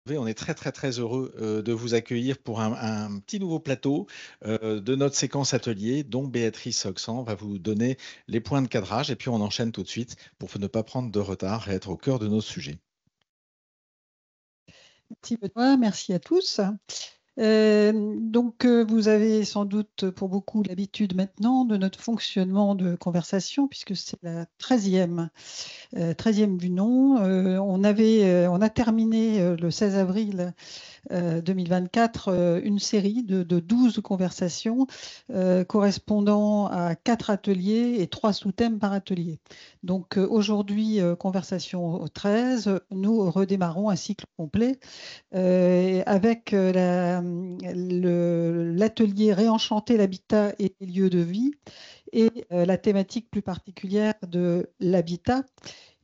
On est très, très, très heureux de vous accueillir pour un petit nouveau plateau de notre séquence atelier dont Béatrice Oxan va vous donner les points de cadrage et puis on enchaîne tout de suite pour ne pas prendre de retard et être au cœur de nos sujets. Merci Benoît, merci à tous. Vous avez sans doute pour beaucoup l'habitude maintenant de notre fonctionnement de conversation, puisque c'est la 13e du nom. On a terminé le 16 avril 2024 une série de 12 conversations correspondant à 4 ateliers et 3 sous-thèmes par atelier. Donc aujourd'hui, conversation 13, nous redémarrons un cycle complet avec l'atelier Réenchanter l'habitat et les lieux de vie et la thématique plus particulière de l'habitat.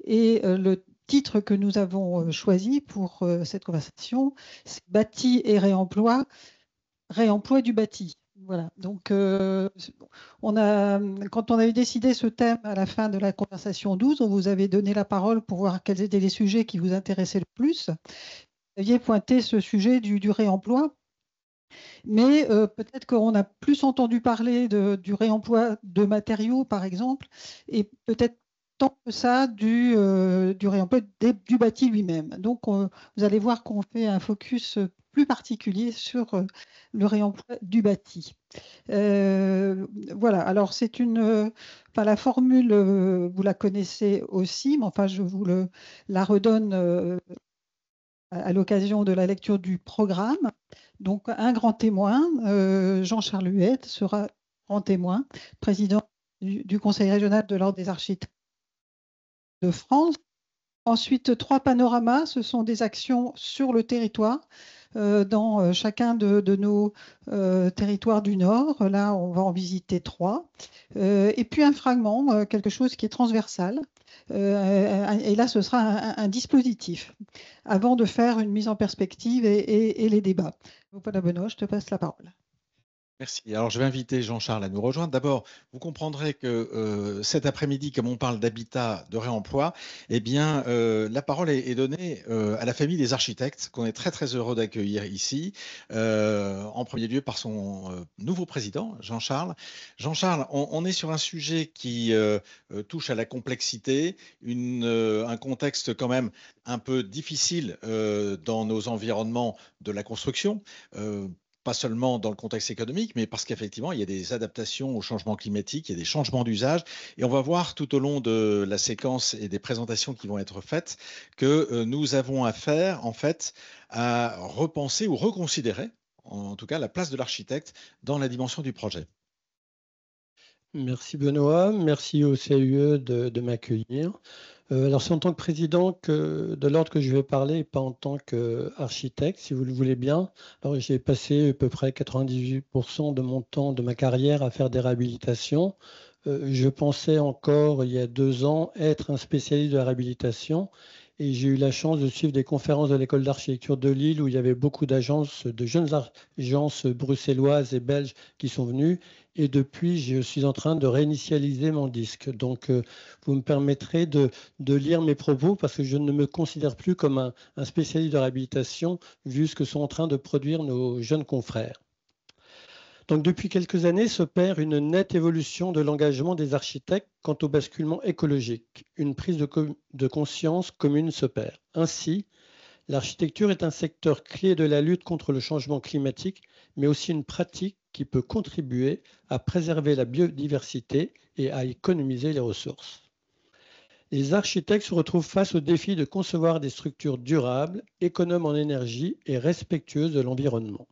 Et le titre que nous avons choisi pour cette conversation, c'est Bâti et réemploi, réemploi du bâti. Voilà. Donc, quand on avait décidé ce thème à la fin de la conversation 12, on vous avait donné la parole pour voir quels étaient les sujets qui vous intéressaient le plus. Vous aviez pointé ce sujet du réemploi, mais peut-être qu'on a plus entendu parler du réemploi de matériaux, par exemple, et peut-être tant que ça du réemploi du bâti lui-même. Donc, vous allez voir qu'on fait un focus plus particulier sur le réemploi du bâti. Voilà, alors la formule, vous la connaissez aussi, mais enfin, je vous la redonne à l'occasion de la lecture du programme. Donc, un grand témoin, Jean-Charles Huette, sera grand témoin, président du Conseil régional de l'Ordre des architectes de France. Ensuite, 3 panoramas, ce sont des actions sur le territoire, dans chacun de nos territoires du Nord. Là, on va en visiter 3. Et puis un fragment, quelque chose qui est transversal. Et là, ce sera un dispositif, avant de faire une mise en perspective et les débats. Donc voilà, Benoît, je te passe la parole. Merci. Alors, je vais inviter Jean-Charles à nous rejoindre. D'abord, vous comprendrez que cet après-midi, comme on parle d'habitat, de réemploi, eh bien, la parole est donnée à la famille des architectes, qu'on est très, très heureux d'accueillir ici, en premier lieu par son nouveau président, Jean-Charles. Jean-Charles, on est sur un sujet qui touche à la complexité, un contexte quand même un peu difficile dans nos environnements de la construction. Pas seulement dans le contexte économique, mais parce qu'effectivement, il y a des adaptations au changement climatique, il y a des changements d'usage. Et on va voir tout au long de la séquence et des présentations qui vont être faites que nous avons affaire, en fait, à repenser ou reconsidérer, en tout cas, la place de l'architecte dans la dimension du projet. Merci Benoît, merci au CUE de m'accueillir. Alors c'est en tant que président de l'ordre que je vais parler, et pas en tant qu'architecte, si vous le voulez bien. Alors j'ai passé à peu près 98% de mon temps, de ma carrière à faire des réhabilitations. Je pensais encore, il y a 2 ans, être un spécialiste de la réhabilitation. Et j'ai eu la chance de suivre des conférences de l'école d'architecture de Lille où il y avait beaucoup d'agences, de jeunes agences bruxelloises et belges qui sont venues. Et depuis, je suis en train de réinitialiser mon disque. Donc, vous me permettrez de lire mes propos parce que je ne me considère plus comme un spécialiste de réhabilitation vu ce que sont en train de produire nos jeunes confrères. Donc, depuis quelques années s'opère une nette évolution de l'engagement des architectes quant au basculement écologique. Une prise de conscience commune s'opère. Ainsi, l'architecture est un secteur clé de la lutte contre le changement climatique, mais aussi une pratique qui peut contribuer à préserver la biodiversité et à économiser les ressources. Les architectes se retrouvent face au défi de concevoir des structures durables, économes en énergie et respectueuses de l'environnement.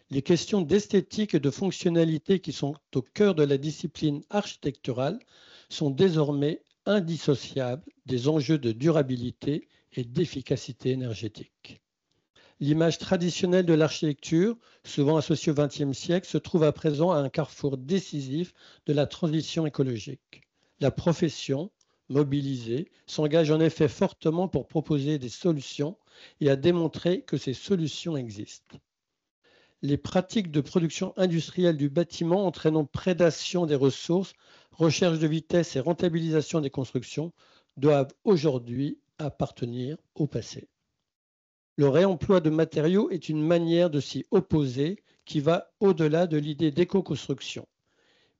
Les questions d'esthétique et de fonctionnalité qui sont au cœur de la discipline architecturale sont désormais indissociables des enjeux de durabilité et d'efficacité énergétique. L'image traditionnelle de l'architecture, souvent associée au XXe siècle, se trouve à présent à un carrefour décisif de la transition écologique. La profession, mobilisée, s'engage en effet fortement pour proposer des solutions et à démontrer que ces solutions existent. Les pratiques de production industrielle du bâtiment entraînant prédation des ressources, recherche de vitesse et rentabilisation des constructions doivent aujourd'hui appartenir au passé. Le réemploi de matériaux est une manière de s'y opposer qui va au-delà de l'idée d'éco-construction.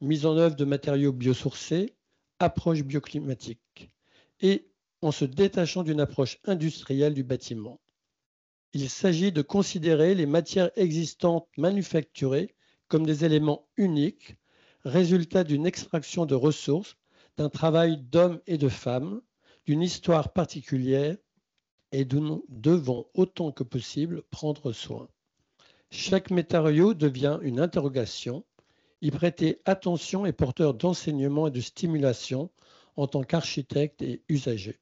Mise en œuvre de matériaux biosourcés, approche bioclimatique, et en se détachant d'une approche industrielle du bâtiment. Il s'agit de considérer les matières existantes manufacturées comme des éléments uniques, résultat d'une extraction de ressources, d'un travail d'hommes et de femmes, d'une histoire particulière, et dont nous devons autant que possible prendre soin. Chaque matériau devient une interrogation. Y prêter attention est porteur d'enseignement et de stimulation en tant qu'architecte et usager.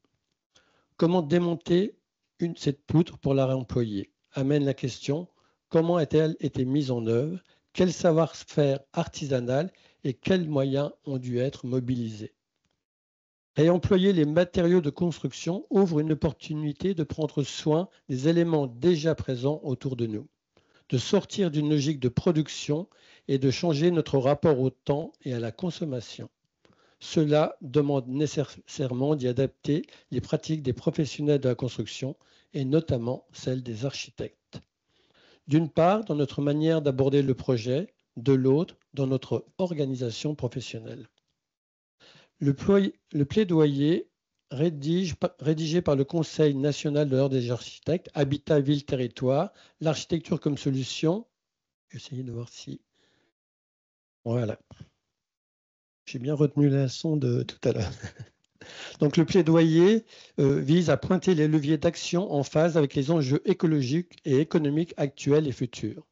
Comment démonter cette poutre pour la réemployer amène la question: comment a-t-elle été mise en œuvre? Quel savoir-faire artisanal et quels moyens ont dû être mobilisés? Réemployer les matériaux de construction ouvre une opportunité de prendre soin des éléments déjà présents autour de nous, de sortir d'une logique de production et de changer notre rapport au temps et à la consommation. Cela demande nécessairement d'y adapter les pratiques des professionnels de la construction et notamment celles des architectes. D'une part, dans notre manière d'aborder le projet, de l'autre, dans notre organisation professionnelle. Le plaidoyer rédigé par le Conseil national de l'ordre des architectes, Habitat, Ville, Territoire, l'architecture comme solution. J'essaie de voir si... Voilà. J'ai bien retenu la leçon de tout à l'heure. Donc le plaidoyer vise à pointer les leviers d'action en phase avec les enjeux écologiques et économiques actuels et futurs.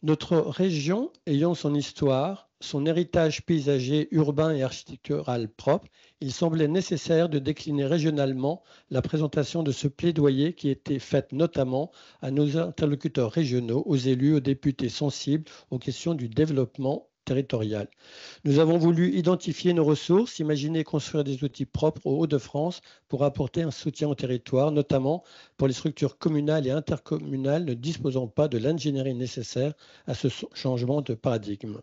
Notre région, ayant son histoire, son héritage paysager, urbain et architectural propre, il semblait nécessaire de décliner régionalement la présentation de ce plaidoyer qui était faite notamment à nos interlocuteurs régionaux, aux élus, aux députés sensibles aux questions du développement territorial. Nous avons voulu identifier nos ressources, imaginer et construire des outils propres aux Hauts-de-France pour apporter un soutien au territoire, notamment pour les structures communales et intercommunales ne disposant pas de l'ingénierie nécessaire à ce changement de paradigme.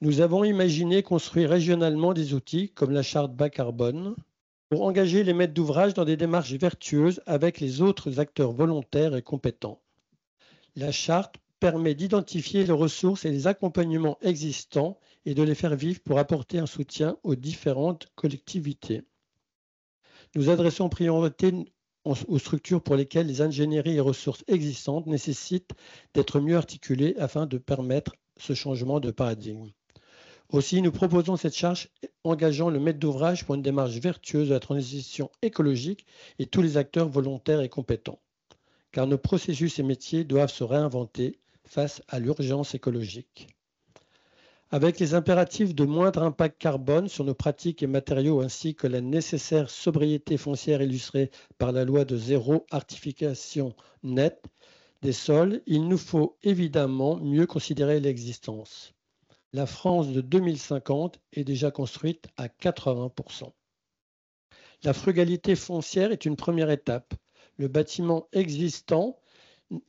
Nous avons imaginé construire régionalement des outils comme la charte bas carbone pour engager les maîtres d'ouvrage dans des démarches vertueuses avec les autres acteurs volontaires et compétents. La charte permet d'identifier les ressources et les accompagnements existants et de les faire vivre pour apporter un soutien aux différentes collectivités. Nous adressons priorité aux structures pour lesquelles les ingénieries et ressources existantes nécessitent d'être mieux articulées afin de permettre ce changement de paradigme. Aussi, nous proposons cette charge engageant le maître d'ouvrage pour une démarche vertueuse de la transition écologique et tous les acteurs volontaires et compétents, car nos processus et métiers doivent se réinventer face à l'urgence écologique. Avec les impératifs de moindre impact carbone sur nos pratiques et matériaux ainsi que la nécessaire sobriété foncière illustrée par la loi de zéro artificialisation nette des sols, il nous faut évidemment mieux considérer l'existence. La France de 2050 est déjà construite à 80%. La frugalité foncière est une première étape. Le bâtiment existant,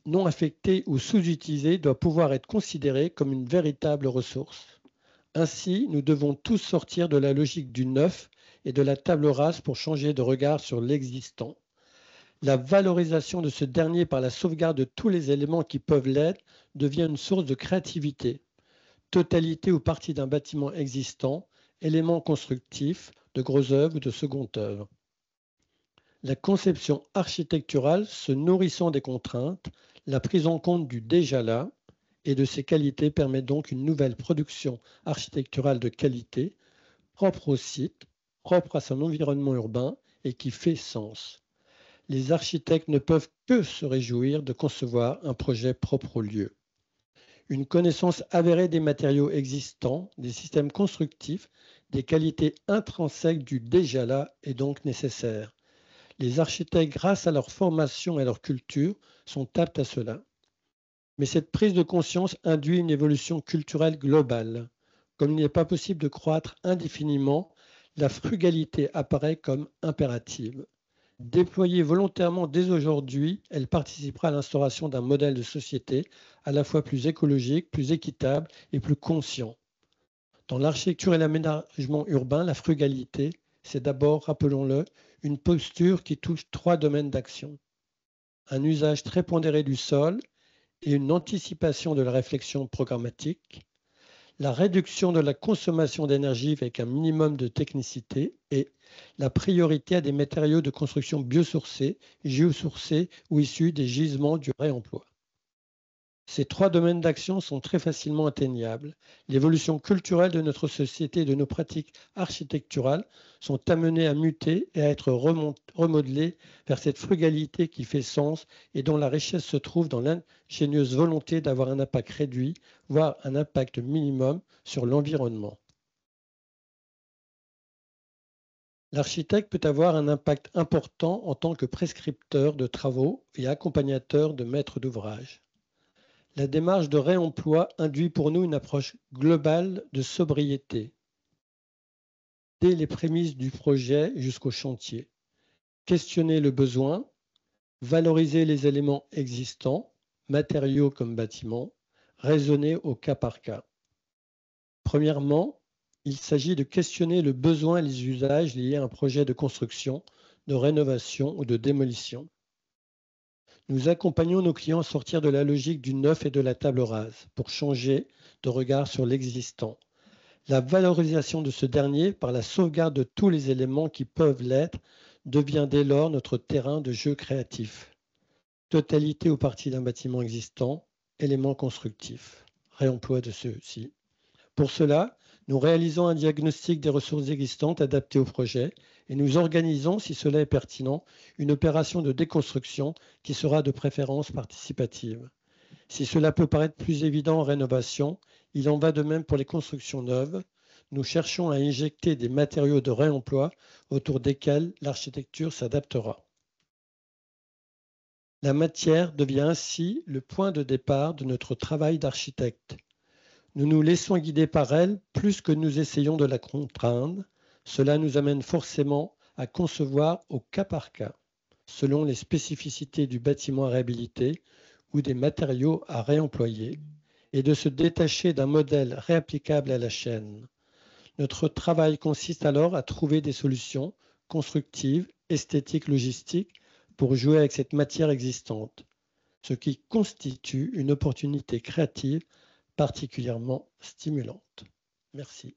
non affecté ou sous-utilisé, doit pouvoir être considéré comme une véritable ressource. Ainsi, nous devons tous sortir de la logique du neuf et de la table rase pour changer de regard sur l'existant. La valorisation de ce dernier par la sauvegarde de tous les éléments qui peuvent l'être devient une source de créativité. Totalité ou partie d'un bâtiment existant, éléments constructifs, de grosses œuvres ou de secondes œuvres. La conception architecturale se nourrissant des contraintes, la prise en compte du déjà là et de ses qualités permet donc une nouvelle production architecturale de qualité, propre au site, propre à son environnement urbain et qui fait sens. Les architectes ne peuvent que se réjouir de concevoir un projet propre au lieu. Une connaissance avérée des matériaux existants, des systèmes constructifs, des qualités intrinsèques du déjà là est donc nécessaire. Les architectes, grâce à leur formation et à leur culture, sont aptes à cela. Mais cette prise de conscience induit une évolution culturelle globale. Comme il n'est pas possible de croître indéfiniment, la frugalité apparaît comme impérative. Déployée volontairement dès aujourd'hui, elle participera à l'instauration d'un modèle de société à la fois plus écologique, plus équitable et plus conscient. Dans l'architecture et l'aménagement urbain, la frugalité, c'est d'abord, rappelons-le, une posture qui touche 3 domaines d'action. un usage très pondéré du sol et une anticipation de la réflexion programmatique, la réduction de la consommation d'énergie avec un minimum de technicité et la priorité à des matériaux de construction biosourcés, géosourcés ou issus des gisements du réemploi. Ces 3 domaines d'action sont très facilement atteignables. L'évolution culturelle de notre société et de nos pratiques architecturales sont amenées à muter et à être remodelées vers cette frugalité qui fait sens et dont la richesse se trouve dans l'ingénieuse volonté d'avoir un impact réduit, voire un impact minimum sur l'environnement. L'architecte peut avoir un impact important en tant que prescripteur de travaux et accompagnateur de maîtres d'ouvrage. La démarche de réemploi induit pour nous une approche globale de sobriété, dès les prémices du projet jusqu'au chantier. Questionner le besoin, valoriser les éléments existants, matériaux comme bâtiments, raisonner au cas par cas. Premièrement, il s'agit de questionner le besoin et les usages liés à un projet de construction, de rénovation ou de démolition. Nous accompagnons nos clients à sortir de la logique du neuf et de la table rase pour changer de regard sur l'existant. La valorisation de ce dernier par la sauvegarde de tous les éléments qui peuvent l'être devient dès lors notre terrain de jeu créatif. Totalité ou partie d'un bâtiment existant, éléments constructifs, réemploi de ceux-ci. Pour cela, nous réalisons un diagnostic des ressources existantes adaptées au projet et nous organisons, si cela est pertinent, une opération de déconstruction qui sera de préférence participative. Si cela peut paraître plus évident en rénovation, il en va de même pour les constructions neuves. Nous cherchons à injecter des matériaux de réemploi autour desquels l'architecture s'adaptera. La matière devient ainsi le point de départ de notre travail d'architecte. Nous nous laissons guider par elle plus que nous essayons de la contraindre. Cela nous amène forcément à concevoir au cas par cas, selon les spécificités du bâtiment à réhabiliter ou des matériaux à réemployer, et de se détacher d'un modèle réapplicable à la chaîne. Notre travail consiste alors à trouver des solutions constructives, esthétiques, logistiques pour jouer avec cette matière existante, ce qui constitue une opportunité créative particulièrement stimulante. Merci.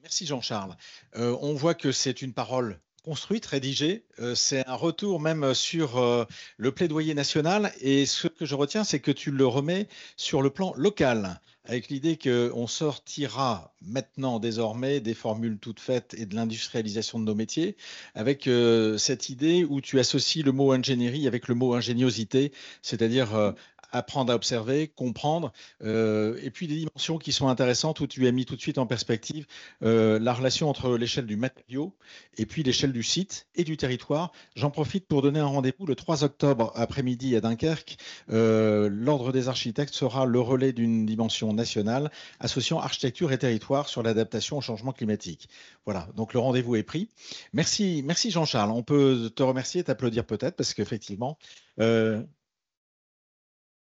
Merci Jean-Charles. On voit que c'est une parole construite, rédigée. C'est un retour même sur le plaidoyer national. Et ce que je retiens, c'est que tu le remets sur le plan local, avec l'idée qu'on sortira maintenant désormais des formules toutes faites et de l'industrialisation de nos métiers, avec cette idée où tu associes le mot ingénierie avec le mot ingéniosité, c'est-à-dire apprendre à observer, comprendre, et puis des dimensions qui sont intéressantes où tu as mis tout de suite en perspective la relation entre l'échelle du matériau et puis l'échelle du site et du territoire. J'en profite pour donner un rendez-vous le 3 octobre après-midi à Dunkerque. L'Ordre des architectes sera le relais d'une dimension nationale associant architecture et territoire sur l'adaptation au changement climatique. Voilà, donc le rendez-vous est pris. Merci, merci Jean-Charles. On peut te remercier et t'applaudir peut-être parce qu'effectivement,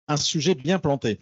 un sujet bien planté.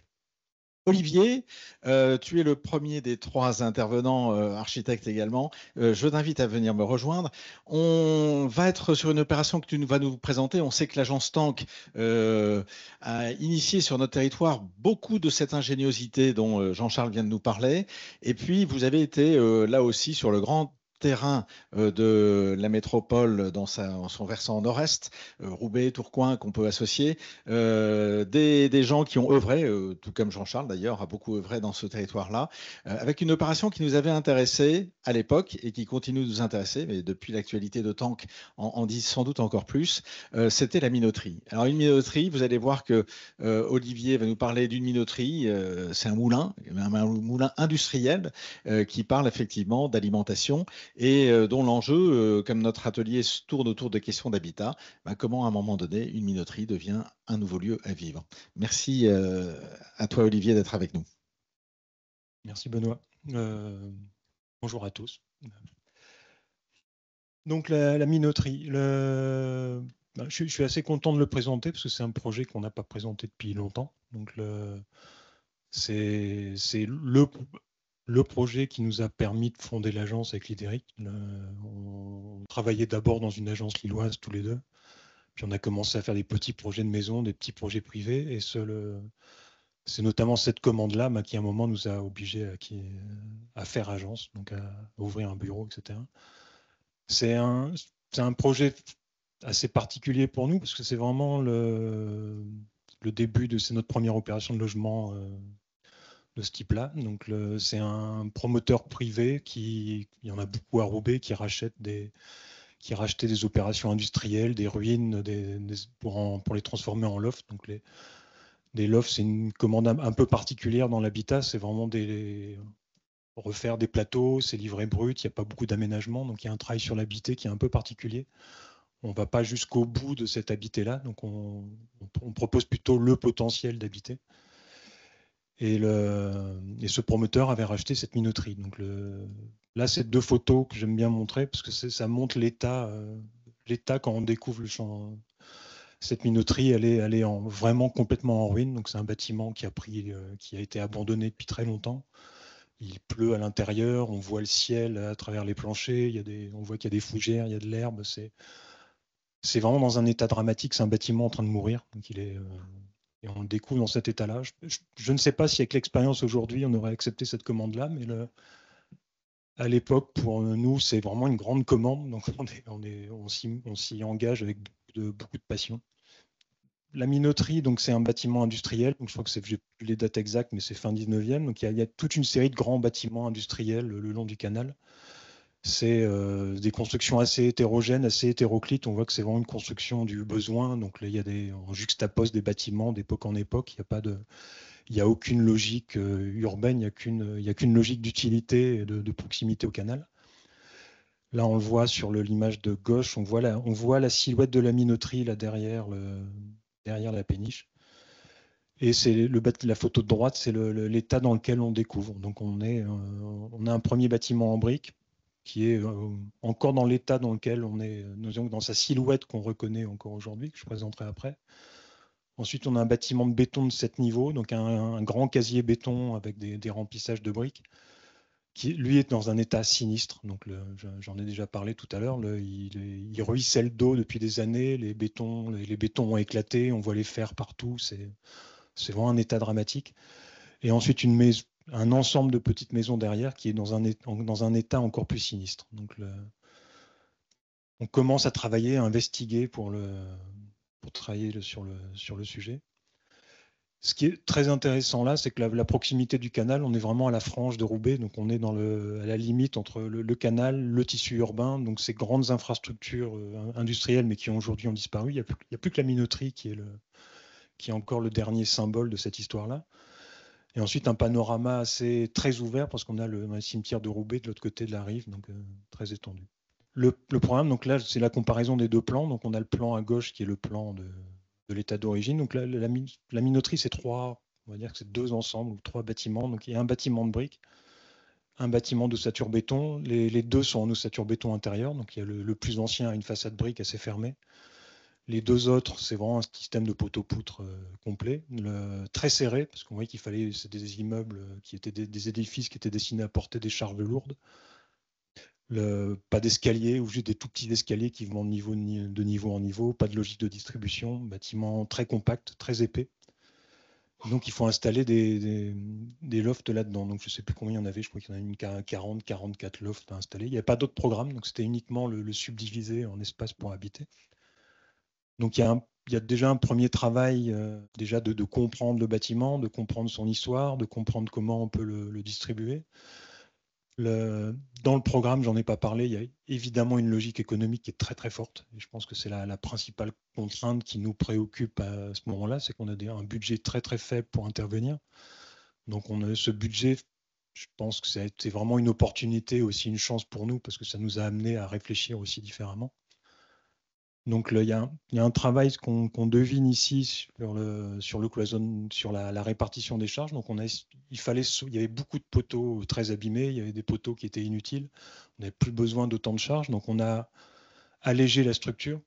Olivier, tu es le premier des 3 intervenants, architectes également. Je t'invite à venir me rejoindre. On va être sur une opération que tu vas nous présenter. On sait que l'agence Tank a initié sur notre territoire beaucoup de cette ingéniosité dont Jean-Charles vient de nous parler. Et puis, vous avez été là aussi sur le grand terrain de la métropole dans son versant nord-est, Roubaix, Tourcoing, qu'on peut associer, des gens qui ont œuvré, tout comme Jean-Charles d'ailleurs, a beaucoup œuvré dans ce territoire-là, avec une opération qui nous avait intéressés à l'époque et qui continue de nous intéresser, mais depuis l'actualité de Tank en dit sans doute encore plus, c'était la minoterie. Alors une minoterie, vous allez voir que Olivier va nous parler d'une minoterie, c'est un moulin industriel qui parle effectivement d'alimentation et dont l'enjeu, comme notre atelier tourne autour de questions d'habitat, comment à un moment donné, une minoterie devient un nouveau lieu à vivre. Merci à toi, Olivier, d'être avec nous. Merci, Benoît. Bonjour à tous. Donc, la minoterie. Je suis assez content de le présenter parce que c'est un projet qu'on n'a pas présenté depuis longtemps. Donc, c'est le projet qui nous a permis de fonder l'agence avec Lidéric. On travaillait d'abord dans une agence lilloise tous les deux. Puis on a commencé à faire des petits projets de maison, des petits projets privés. Et c'est notamment cette commande-là qui, à un moment, nous a obligés à faire agence, donc à ouvrir un bureau, etc. C'est un projet assez particulier pour nous, parce que c'est vraiment le début c'est notre première opération de logement de ce type-là. Donc c'est un promoteur privé il y en a beaucoup à Roubaix, qui rachetait des opérations industrielles, des ruines pour les transformer en loft. Donc des lofts, c'est une commande un peu particulière dans l'habitat. C'est vraiment refaire des plateaux, c'est livré brut, il n'y a pas beaucoup d'aménagement. Donc il y a un travail sur l'habité qui est un peu particulier. On ne va pas jusqu'au bout de cet habité-là. Donc on propose plutôt le potentiel d'habiter. Et ce promoteur avait racheté cette minoterie. Donc là, c'est 2 photos que j'aime bien montrer, parce que ça montre l'état quand on découvre cette minoterie. Elle est vraiment complètement en ruine. Donc c'est un bâtiment qui a été abandonné depuis très longtemps. Il pleut à l'intérieur, on voit le ciel à travers les planchers, on voit qu'il y a des fougères, il y a de l'herbe. C'est vraiment dans un état dramatique. C'est un bâtiment en train de mourir. Donc et on le découvre dans cet état-là. Je ne sais pas si avec l'expérience aujourd'hui, on aurait accepté cette commande-là, mais à l'époque, pour nous, c'est vraiment une grande commande. Donc on s'y engage avec beaucoup de passion. La minoterie, donc c'est un bâtiment industriel. Donc je crois que j'ai plus les dates exactes, mais c'est fin 19e. Donc il y a toute une série de grands bâtiments industriels le long du canal. C'est des constructions assez hétérogènes, assez hétéroclites. On voit que c'est vraiment une construction du besoin. Donc là, on juxtapose des bâtiments d'époque en époque. Il n'y a aucune logique urbaine, il n'y a qu'une logique d'utilité et de proximité au canal. Là, on le voit sur l'image de gauche, on voit la silhouette de la minoterie là derrière la péniche. Et c'est la photo de droite, c'est l'état dans lequel on découvre. Donc on a un premier bâtiment en briques qui est encore dans l'état dans lequel on est, dans sa silhouette qu'on reconnaît encore aujourd'hui, que je présenterai après. Ensuite, on a un bâtiment de béton de 7 niveaux, donc un grand casier béton avec des remplissages de briques, qui lui est dans un état sinistre. Donc j'en ai déjà parlé tout à l'heure. Il ruisselle d'eau depuis des années, les bétons ont éclaté, on voit les fers partout. C'est vraiment un état dramatique. Et ensuite, un ensemble de petites maisons derrière qui est dans un état encore plus sinistre. Donc on commence à travailler, à investiguer pour travailler sur le sujet. Ce qui est très intéressant là, c'est que la proximité du canal, on est vraiment à la frange de Roubaix, donc on est à la limite entre le canal, le tissu urbain, donc ces grandes infrastructures industrielles, mais qui aujourd'hui ont disparu. Il n'y a plus que la minoterie qui est encore le dernier symbole de cette histoire-là. Et ensuite, un panorama très ouvert, parce qu'on a le cimetière de Roubaix de l'autre côté de la rive, donc très étendu. Le programme, donc là, c'est la comparaison des 2 plans. Donc on a le plan à gauche qui est le plan de l'état d'origine. Donc la minoterie, c'est 2 ensembles, ou 3 bâtiments. Donc il y a un bâtiment de briques, un bâtiment d'ossature béton. Les 2 sont en ossature béton intérieur. Donc il y a le plus ancien a une façade brique assez fermée. Les 2 autres, c'est vraiment un système de poteaux-poutres complet, très serré, parce qu'on voyait c'est des immeubles qui étaient des édifices qui étaient destinés à porter des charges lourdes. Pas d'escalier, ou juste des tout petits escaliers qui vont de niveau en niveau, pas de logique de distribution, bâtiment très compact, très épais. Donc il faut installer des lofts là-dedans. Donc je ne sais plus combien il y en avait, je crois qu'il y en a une 40, 44 lofts à installer. Il n'y avait pas d'autres programmes, donc c'était uniquement le subdiviser en espace pour habiter. Donc il y a déjà un premier travail déjà de comprendre le bâtiment, de comprendre son histoire, de comprendre comment on peut le distribuer. Dans le programme, j'en ai pas parlé, il y a évidemment une logique économique qui est très très forte. Et je pense que c'est la principale contrainte qui nous préoccupe à ce moment-là, c'est qu'on a un budget très très faible pour intervenir. Donc ce budget, je pense que c'est vraiment une opportunité, aussi une chance pour nous, parce que ça nous a amené à réfléchir aussi différemment. Donc il y a un travail qu'on devine ici sur la répartition des charges. Donc il y avait beaucoup de poteaux très abîmés, il y avait des poteaux qui étaient inutiles. On n'avait plus besoin d'autant de charges, donc on a allégé la structure.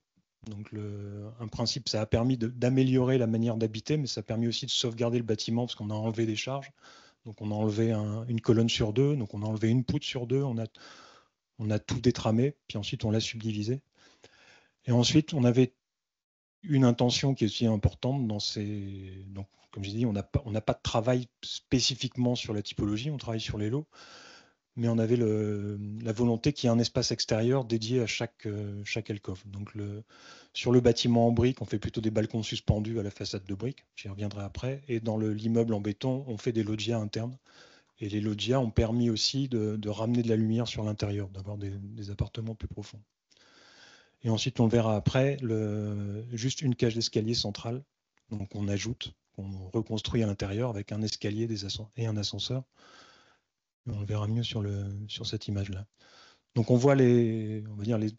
Donc un principe, ça a permis d'améliorer la manière d'habiter, mais ça a permis aussi de sauvegarder le bâtiment parce qu'on a enlevé des charges. Donc on a enlevé une colonne sur 2, donc on a enlevé une poutre sur 2, on a tout détramé, puis ensuite on l'a subdivisé. Et ensuite, on avait une intention qui est aussi importante dans ces... Donc, comme j'ai dit, on n'a pas de travail spécifiquement sur la typologie, on travaille sur les lots, mais on avait la volonté qu'il y ait un espace extérieur dédié à chaque alcôve. Donc, sur le bâtiment en briques, on fait plutôt des balcons suspendus à la façade de briques, j'y reviendrai après, et dans l'immeuble en béton, on fait des loggias internes. Et les loggias ont permis aussi de ramener de la lumière sur l'intérieur, d'avoir des appartements plus profonds. Et ensuite, on le verra après, juste une cage d'escalier centrale. Donc on ajoute, on reconstruit à l'intérieur avec un escalier et un ascenseur. Et on le verra mieux sur cette image-là. Donc on voit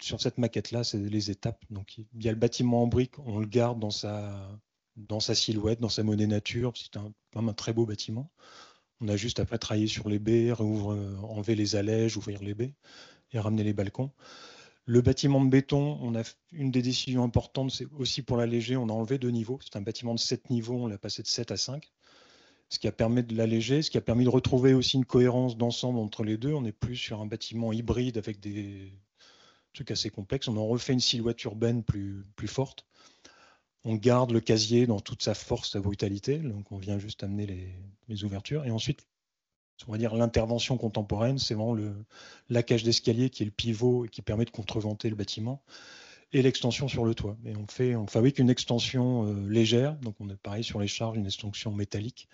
sur cette maquette-là, c'est les étapes. Donc il y a le bâtiment en briques, on le garde dans sa silhouette, dans sa monnaie nature. C'est quand même un très beau bâtiment. On a juste après travaillé sur les baies, enlever les allèges, ouvrir les baies et ramener les balcons. Le bâtiment de béton, on a une des décisions importantes, c'est aussi pour l'alléger, on a enlevé 2 niveaux. C'est un bâtiment de 7 niveaux, on l'a passé de 7 à 5, ce qui a permis de l'alléger, ce qui a permis de retrouver aussi une cohérence d'ensemble entre les deux. On n'est plus sur un bâtiment hybride avec des trucs assez complexes. On en refait une silhouette urbaine plus forte. On garde le casier dans toute sa force, sa brutalité. Donc on vient juste amener les ouvertures. Et ensuite, on va dire l'intervention contemporaine, c'est vraiment la cage d'escalier qui est le pivot et qui permet de contreventer le bâtiment, et l'extension sur le toit. Et on fabrique une extension légère, donc on est pareil sur les charges, une extension métallique,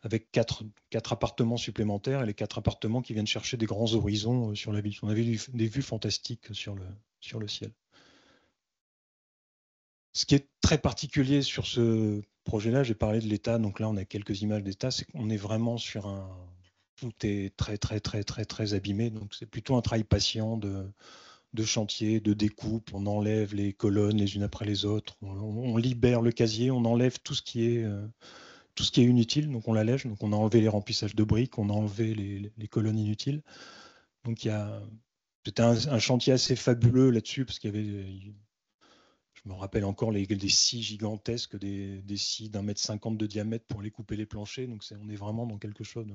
avec quatre appartements supplémentaires, et les 4 appartements qui viennent chercher des grands horizons sur la ville. On avait des vues fantastiques sur le ciel. Ce qui est très particulier sur ce projet-là, j'ai parlé de l'état, donc là on a quelques images d'état, c'est qu'on est vraiment sur tout est très abîmé, donc c'est plutôt un travail patient de chantier, de découpe. On enlève les colonnes les unes après les autres, on libère le casier, on enlève tout ce qui est inutile, donc on l'allège. Donc on a enlevé les remplissages de briques, on a enlevé les colonnes inutiles. Donc c'était un chantier assez fabuleux là-dessus, parce qu'il y avait, je me rappelle encore des scies gigantesques, des scies d'1,50 m de diamètre pour aller couper les planchers. Donc on est vraiment dans quelque chose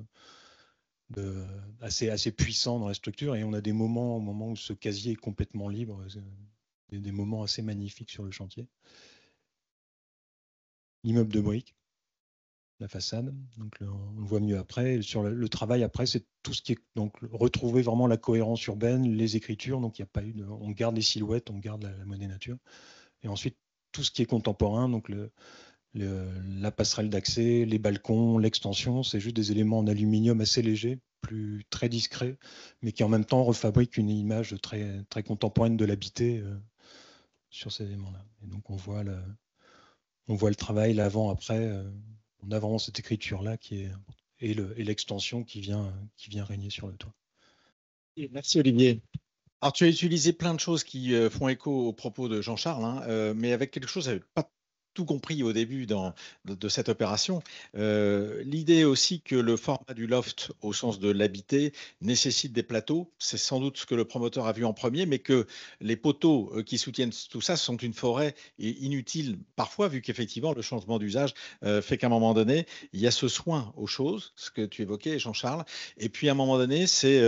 assez puissant dans la structure, et on a des moments, au moment où ce casier est complètement libre, des moments assez magnifiques sur le chantier. L'immeuble de briques, la façade, donc on le voit mieux après. Sur le travail après, c'est tout ce qui est donc retrouver vraiment la cohérence urbaine, les écritures. Donc il n'y a pas on garde les silhouettes, on garde la monnaie nature, et ensuite tout ce qui est contemporain, donc la passerelle d'accès, les balcons, l'extension, c'est juste des éléments en aluminium assez légers, très discrets, mais qui en même temps refabriquent une image très contemporaine de l'habité sur ces éléments-là. Et donc on voit le travail, l'avant, après. On a vraiment cette écriture-là et l'extension qui vient régner sur le toit. Merci Olivier. Alors, tu as utilisé plein de choses qui font écho aux propos de Jean-Charles, hein, mais avec quelque chose, j'avais pas tout compris au début de cette opération. L'idée aussi que le format du loft, au sens de l'habité, nécessite des plateaux. C'est sans doute ce que le promoteur a vu en premier, mais que les poteaux qui soutiennent tout ça sont une forêt inutile parfois, vu qu'effectivement, le changement d'usage fait qu'à un moment donné, il y a ce soin aux choses, ce que tu évoquais, Jean-Charles. Et puis, à un moment donné, c'est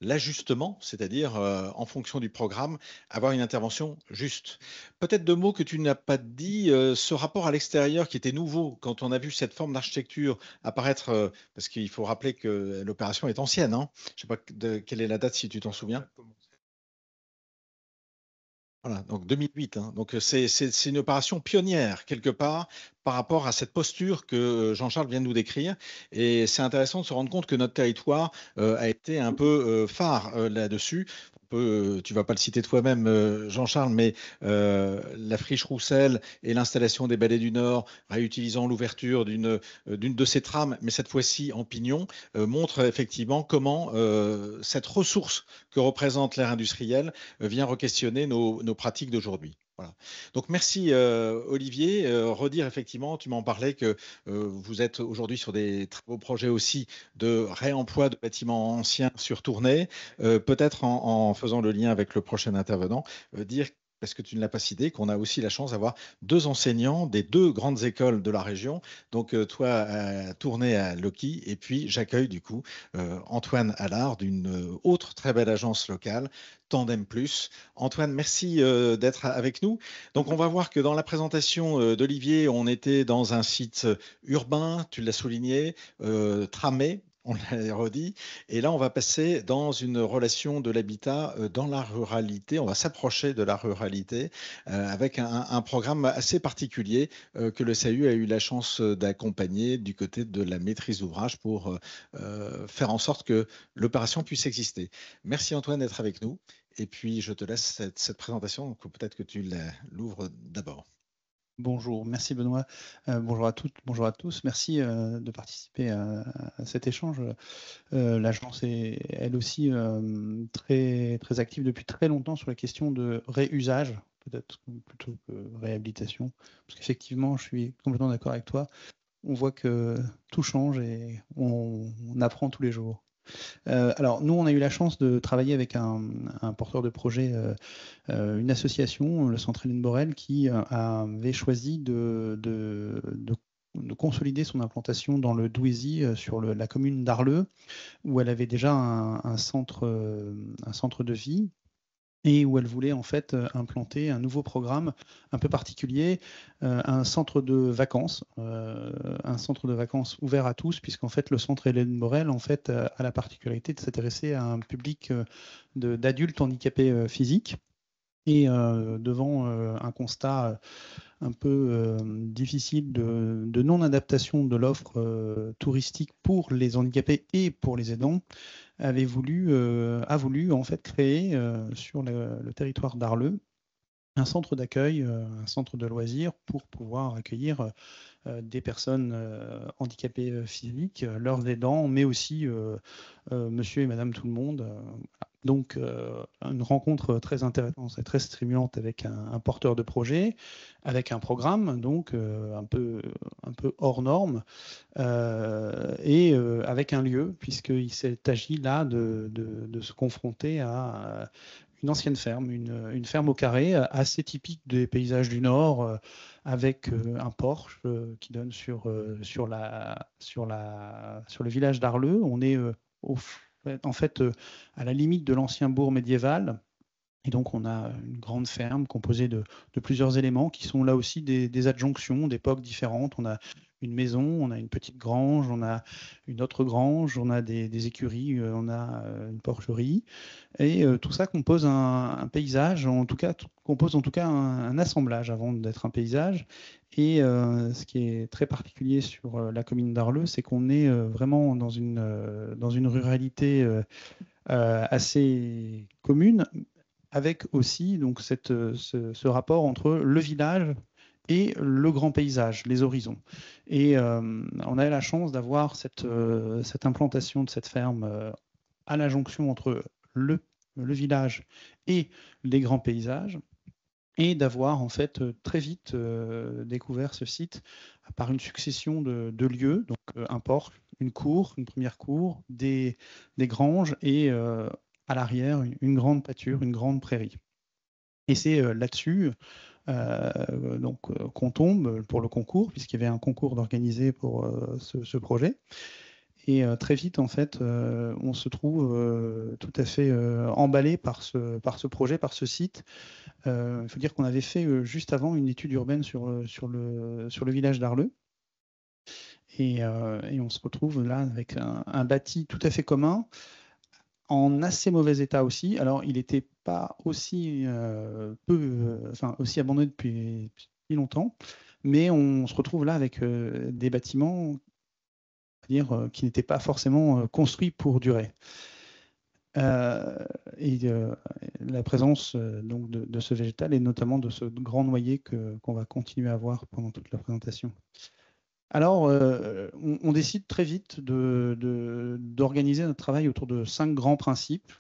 l'ajustement, c'est-à-dire en fonction du programme, avoir une intervention juste. Peut-être 2 mots que tu n'as pas dit, ce rapport à l'extérieur qui était nouveau quand on a vu cette forme d'architecture apparaître, parce qu'il faut rappeler que l'opération est ancienne, hein. Je ne sais pas quelle est la date, si tu t'en souviens. Voilà, donc 2008, hein. Donc c'est une opération pionnière quelque part par rapport à cette posture que Jean-Charles vient de nous décrire. Et c'est intéressant de se rendre compte que notre territoire a été un peu phare là-dessus. Tu vas pas le citer toi-même, Jean-Charles, mais la friche Roussel et l'installation des Ballets du Nord, réutilisant l'ouverture d'une de ces trames, mais cette fois-ci en pignon, montre effectivement comment cette ressource que représente l'ère industrielle vient re-questionner nos pratiques d'aujourd'hui. Voilà. Donc merci Olivier. Redire effectivement, tu m'en parlais que vous êtes aujourd'hui sur des très beaux projets aussi de réemploi de bâtiments anciens sur Tournai. Peut-être en faisant le lien avec le prochain intervenant, dire parce que tu ne l'as pas cité, qu'on a aussi la chance d'avoir 2 enseignants des 2 grandes écoles de la région. Donc, toi, à Tournai à Loki, et puis j'accueille du coup Antoine Allard d'une autre très belle agence locale, Tandem Plus. Antoine, merci d'être avec nous. Donc, on va voir que dans la présentation d'Olivier, on était dans un site urbain, tu l'as souligné, tramé, on l'a redit. Et là, on va passer dans une relation de l'habitat dans la ruralité. On va s'approcher de la ruralité avec un programme assez particulier que le SAU a eu la chance d'accompagner du côté de la maîtrise d'ouvrage pour faire en sorte que l'opération puisse exister. Merci Antoine d'être avec nous. Et puis, je te laisse cette présentation. Donc, peut-être que tu l'ouvres d'abord. Bonjour, merci Benoît. Bonjour à toutes, bonjour à tous. Merci de participer à cet échange. L'agence est elle aussi très, très active depuis très longtemps sur la question de réusage, peut-être plutôt que réhabilitation. Parce qu'effectivement, je suis complètement d'accord avec toi. On voit que tout change et on apprend tous les jours. Alors, nous, on a eu la chance de travailler avec un porteur de projet, une association, le Centre Hélène Borel, qui avait choisi de consolider son implantation dans le Douaisis, sur la commune d'Arleux, où elle avait déjà un centre de vie, et où elle voulait en fait implanter un nouveau programme un peu particulier, un centre de vacances ouvert à tous, puisqu'en fait le centre Hélène Borel en fait a la particularité de s'intéresser à un public d'adultes handicapés physiques. Et devant un constat un peu difficile de non-adaptation de l'offre touristique pour les handicapés et pour les aidants, a voulu en fait créer sur le territoire d'Arleux un centre d'accueil, un centre de loisirs pour pouvoir accueillir des personnes handicapées physiques, leurs aidants, mais aussi monsieur et madame tout le monde. Donc, une rencontre très intéressante et très stimulante avec un porteur de projet, avec un programme donc un peu hors norme, et avec un lieu, puisqu'il s'est agi là de se confronter à une ancienne ferme, une ferme au carré, assez typique des paysages du Nord, avec un porche qui donne sur le village d'Arleux. On est en fait à la limite de l'ancien bourg médiéval. Et donc, on a une grande ferme composée de plusieurs éléments qui sont là aussi des adjonctions d'époques différentes. On a une maison, on a une petite grange, on a une autre grange, on a des écuries, on a une porcherie. Et tout ça compose un paysage, en tout cas, compose en tout cas un assemblage avant d'être un paysage. Et ce qui est très particulier sur la commune d'Arleux, c'est qu'on est vraiment dans une ruralité assez commune, avec aussi donc ce rapport entre le village et le grand paysage, les horizons. Et on a eu la chance d'avoir cette implantation de cette ferme à la jonction entre le village et les grands paysages, et d'avoir en fait très vite découvert ce site par une succession de lieux, donc un porche, une cour, une première cour, des granges et à l'arrière une grande pâture, une grande prairie. Et c'est là-dessus qu'on tombe pour le concours, puisqu'il y avait un concours d'organiser pour ce projet. Et très vite, en fait, on se trouve tout à fait emballé par ce projet, par ce site. Il faut dire qu'on avait fait juste avant une étude urbaine sur le village d'Arleux. Et on se retrouve là avec un bâti tout à fait commun, en assez mauvais état aussi. Alors, il n'était pas aussi aussi abandonné depuis longtemps, mais on se retrouve là avec des bâtiments, qui n'étaient pas forcément construits pour durer. Et la présence donc de ce végétal et notamment de ce grand noyer qu'on va continuer à voir pendant toute la présentation. Alors, on décide très vite d'organiser notre travail autour de 5 grands principes.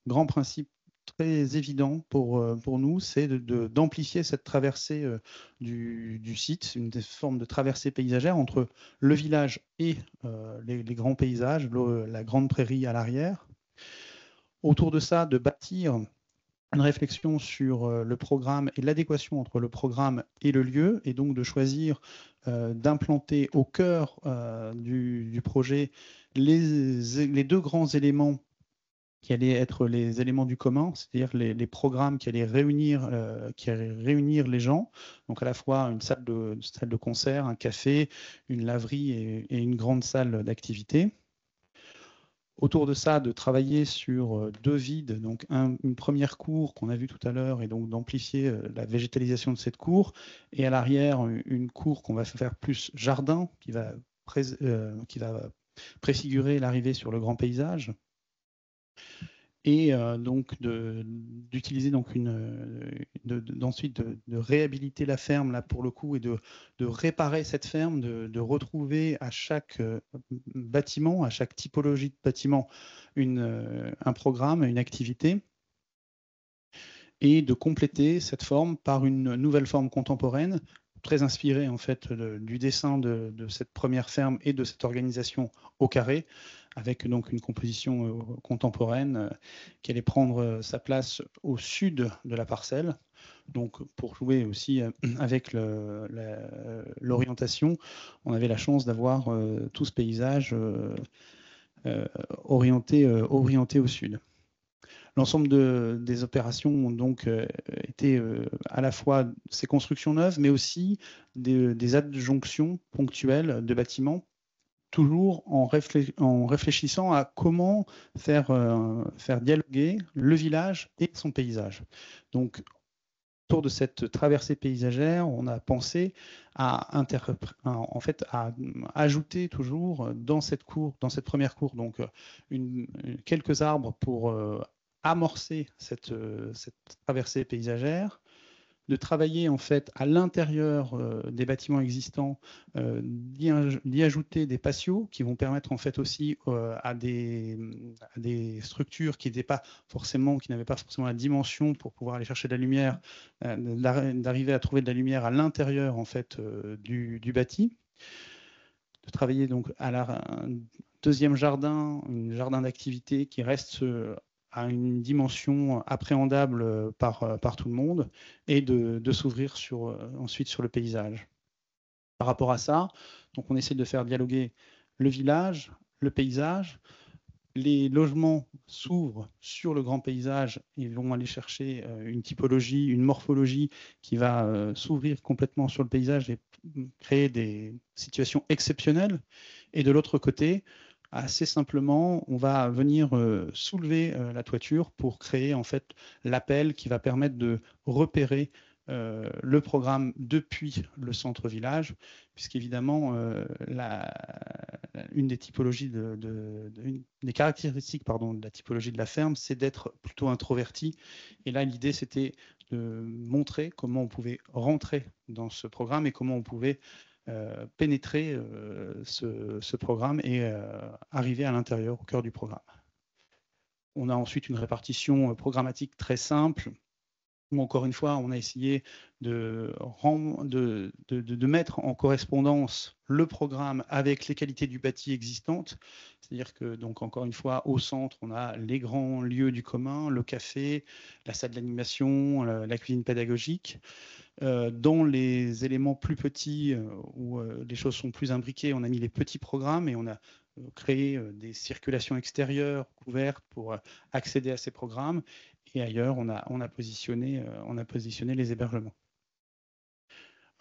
Grand principe très évident pour nous, c'est d'amplifier cette traversée du site, une forme de traversée paysagère entre le village et les grands paysages, la grande prairie à l'arrière. Autour de ça, de bâtir une réflexion sur le programme et l'adéquation entre le programme et le lieu, et donc de choisir d'implanter au cœur du projet les deux grands éléments qui allaient être les éléments du commun, c'est-à-dire les programmes qui allaient réunir les gens, donc à la fois une salle de concert, un café, une laverie et une grande salle d'activité. Autour de ça, de travailler sur deux vides, donc une première cour qu'on a vue tout à l'heure, et donc d'amplifier la végétalisation de cette cour, et à l'arrière, une cour qu'on va faire plus jardin, qui va préfigurer l'arrivée sur le grand paysage. Et donc d'utiliser donc ensuite de réhabiliter la ferme là pour le coup, et de réparer cette ferme, de retrouver à chaque bâtiment, à chaque typologie de bâtiment un programme, une activité, et de compléter cette forme par une nouvelle forme contemporaine, très inspirée en fait du dessin de cette première ferme et de cette organisation au carré, avec donc une composition contemporaine qui allait prendre sa place au sud de la parcelle. Donc pour jouer aussi avec l'orientation, on avait la chance d'avoir tout ce paysage orienté au sud. L'ensemble des opérations ont donc été à la fois ces constructions neuves, mais aussi des adjonctions ponctuelles de bâtiments, toujours en réfléchissant à comment faire dialoguer le village et son paysage. Donc, autour de cette traversée paysagère, on a pensé à ajouter toujours dans cette première cour, donc quelques arbres pour amorcer cette traversée paysagère, de travailler en fait à l'intérieur des bâtiments existants, d'y ajouter des patios qui vont permettre en fait aussi à des structures qui n'avaient pas forcément la dimension pour pouvoir aller chercher de la lumière, d'arriver à trouver de la lumière à l'intérieur en fait du bâti, de travailler donc à un deuxième jardin, un jardin d'activité qui reste à une dimension appréhendable par tout le monde, et de s'ouvrir ensuite sur le paysage. Par rapport à ça, donc on essaie de faire dialoguer le village, le paysage. Les logements s'ouvrent sur le grand paysage et vont aller chercher une typologie, une morphologie qui va s'ouvrir complètement sur le paysage et créer des situations exceptionnelles. Et de l'autre côté, assez simplement, on va venir soulever la toiture pour créer en fait l'appel qui va permettre de repérer le programme depuis le centre-village, puisqu'évidemment, une des typologies une des caractéristiques de la typologie de la ferme, c'est d'être plutôt introverti. Et là, l'idée, c'était de montrer comment on pouvait rentrer dans ce programme et comment on pouvait pénétrer ce programme et arriver à l'intérieur, au cœur du programme. On a ensuite une répartition programmatique très simple, où encore une fois, on a essayé de mettre en correspondance le programme avec les qualités du bâti existantes. C'est-à-dire que, donc, encore une fois, au centre, on a les grands lieux du commun, le café, la salle d'animation, la cuisine pédagogique. Dans les éléments plus petits, où les choses sont plus imbriquées, on a mis les petits programmes et on a créé des circulations extérieures couvertes pour accéder à ces programmes. Et ailleurs, on a positionné les hébergements.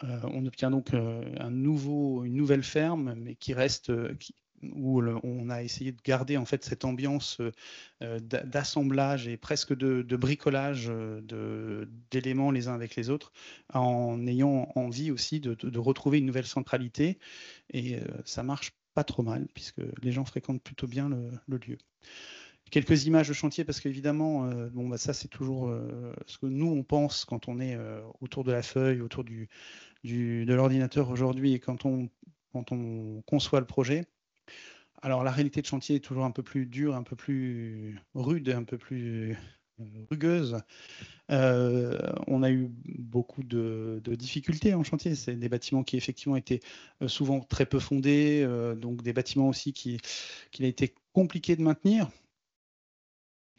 On obtient donc une nouvelle ferme, mais qui reste, où on a essayé de garder en fait cette ambiance d'assemblage et presque de bricolage d'éléments les uns avec les autres, en ayant envie aussi de retrouver une nouvelle centralité. Et ça marche pas trop mal, puisque les gens fréquentent plutôt bien le lieu. Quelques images de chantier, parce qu'évidemment, ça c'est toujours ce que nous on pense quand on est autour de la feuille, autour de l'ordinateur aujourd'hui, et quand on conçoit le projet. Alors la réalité de chantier est toujours un peu plus dure, un peu plus rude, un peu plus rugueuse. On a eu beaucoup de difficultés en chantier. C'est des bâtiments qui effectivement étaient souvent très peu fondés, donc des bâtiments aussi qu'il a été compliqué de maintenir.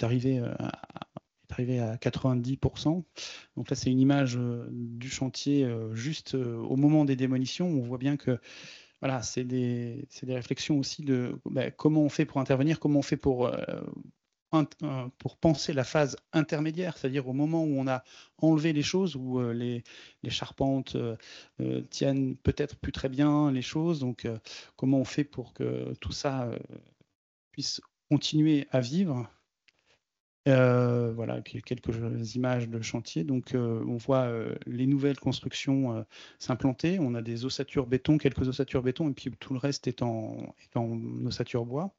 Est arrivé à 90%. Donc là, c'est une image du chantier juste au moment des démolitions. On voit bien que voilà, c'est des réflexions aussi de comment on fait pour intervenir, comment on fait pour penser la phase intermédiaire, c'est-à-dire au moment où on a enlevé les choses, où les charpentes tiennent peut-être plus très bien les choses. Donc, comment on fait pour que tout ça puisse continuer à vivre. Voilà, quelques images de chantier. Donc, on voit les nouvelles constructions s'implanter. On a des ossatures béton, quelques ossatures béton, et puis tout le reste est en ossature bois.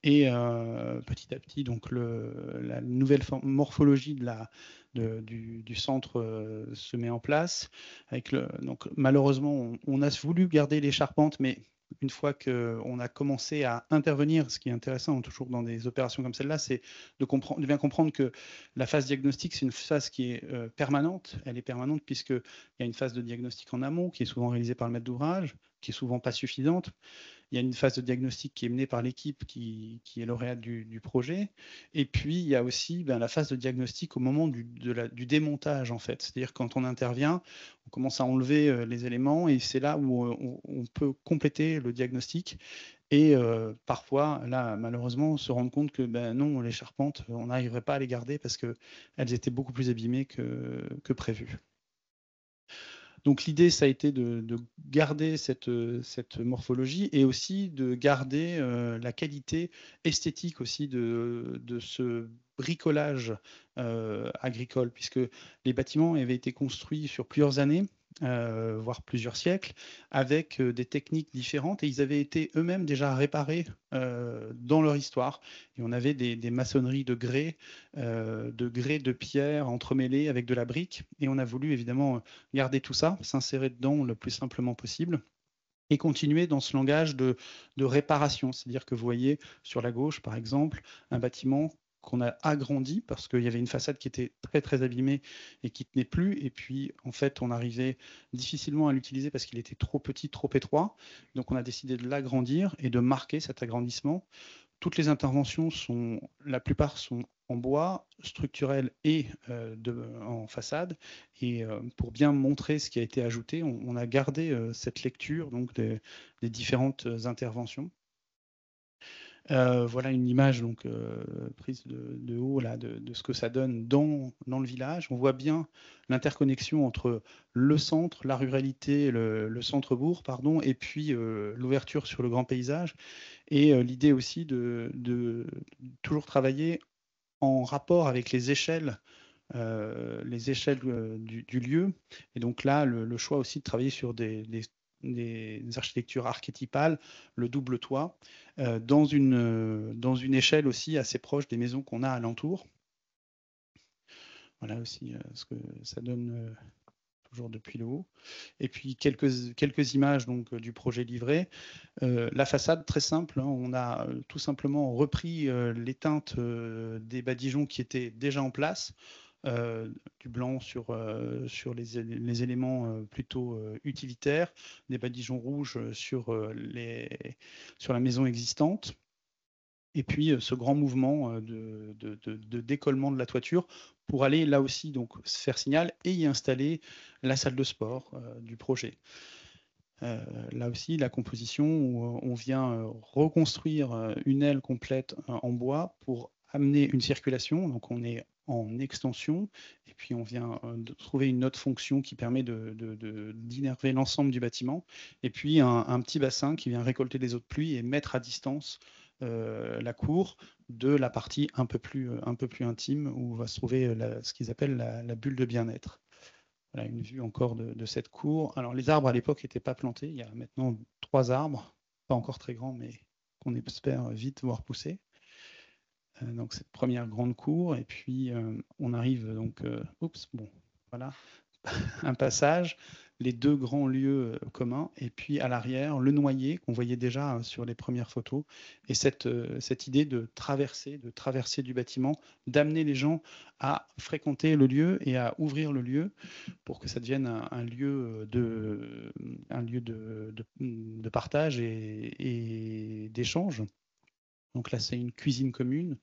Et petit à petit, donc la nouvelle morphologie du centre se met en place. Donc, malheureusement, on a voulu garder les charpentes, mais une fois qu'on a commencé à intervenir, ce qui est intéressant toujours dans des opérations comme celle-là, c'est de bien comprendre que la phase diagnostique, c'est une phase qui est permanente. Elle est permanente puisqu'il y a une phase de diagnostic en amont qui est souvent réalisée par le maître d'ouvrage, qui est souvent pas suffisante. Il y a une phase de diagnostic qui est menée par l'équipe qui est lauréate du projet. Et puis, il y a aussi la phase de diagnostic au moment du démontage, en fait. C'est-à-dire quand on intervient, on commence à enlever les éléments et c'est là où on peut compléter le diagnostic. Et parfois, là, malheureusement, on se rend compte que non, les charpentes, on n'arriverait pas à les garder parce qu'elles étaient beaucoup plus abîmées que prévu. Donc l'idée, ça a été de garder cette morphologie et aussi de garder la qualité esthétique aussi de ce bricolage agricole, puisque les bâtiments avaient été construits sur plusieurs années, voire plusieurs siècles, avec des techniques différentes, et ils avaient été eux-mêmes déjà réparés dans leur histoire. Et on avait des maçonneries de grès de pierre entremêlées avec de la brique, et on a voulu évidemment garder tout ça, s'insérer dedans le plus simplement possible et continuer dans ce langage de réparation. C'est-à-dire que vous voyez sur la gauche, par exemple, un bâtiment qu'on a agrandi parce qu'il y avait une façade qui était très très abîmée et qui tenait plus, et puis en fait on arrivait difficilement à l'utiliser parce qu'il était trop petit, trop étroit. Donc on a décidé de l'agrandir et de marquer cet agrandissement. Toutes les interventions la plupart sont en bois, structurel et en façade. Et pour bien montrer ce qui a été ajouté, on a gardé cette lecture donc des différentes interventions. Voilà une image donc prise de haut là, de ce que ça donne dans le village. On voit bien l'interconnexion entre le centre, la ruralité, le centre-bourg, pardon, et puis l'ouverture sur le grand paysage. Et l'idée aussi de toujours travailler en rapport avec les échelles du lieu. Et donc là, le choix aussi de travailler sur des architectures archétypales, le double toit, dans une échelle aussi assez proche des maisons qu'on a alentour. Voilà aussi ce que ça donne toujours depuis le haut. Et puis quelques images donc, du projet livré. La façade, très simple, hein, on a tout simplement repris les teintes des badigeons qui étaient déjà en place. Du blanc sur les éléments plutôt utilitaires, des badigeons rouges sur la maison existante, et puis ce grand mouvement de décollement de la toiture pour aller là aussi donc se faire signal et y installer la salle de sport du projet. Là aussi, la composition où on vient reconstruire une aile complète en bois pour amener une circulation. Donc on est en extension et puis on vient trouver une autre fonction qui permet d'innerver l'ensemble du bâtiment. Et puis un petit bassin qui vient récolter les eaux de pluie et mettre à distance la cour de la partie un peu plus intime où va se trouver ce qu'ils appellent la bulle de bien-être. Voilà une vue encore de cette cour. Alors les arbres à l'époque n'étaient pas plantés. Il y a maintenant 3 arbres, pas encore très grands, mais qu'on espère vite voir pousser. Donc cette première grande cour. Et puis on arrive donc, voilà, un passage, les 2 grands lieux communs, et puis à l'arrière, le noyer qu'on voyait déjà sur les premières photos, et cette idée de traverser du bâtiment, d'amener les gens à fréquenter le lieu et à ouvrir le lieu pour que ça devienne un lieu de partage et d'échange. Donc là, c'est une cuisine commune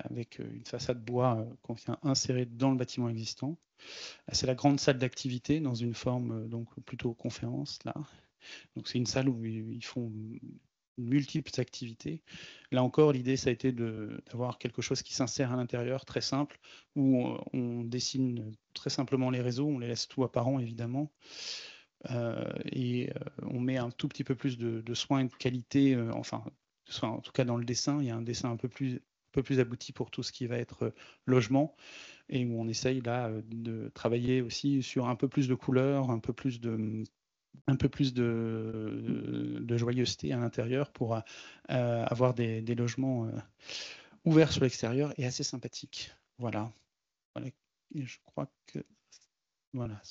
avec une façade bois qu'on vient insérer dans le bâtiment existant. C'est la grande salle d'activité dans une forme donc plutôt conférence là. Donc c'est une salle où ils font multiples activités. Là encore, l'idée, ça a été d'avoir quelque chose qui s'insère à l'intérieur, très simple, où on dessine très simplement les réseaux, on les laisse tout apparent, évidemment, et on met un tout petit peu plus de soins et de qualité, enfin, en tout cas dans le dessin, il y a un dessin un peu plus abouti pour tout ce qui va être logement, et où on essaye là de travailler aussi sur un peu plus de couleurs, un peu plus de joyeuseté à l'intérieur pour avoir des logements ouverts sur l'extérieur et assez sympathiques. Voilà. Et je crois que voilà.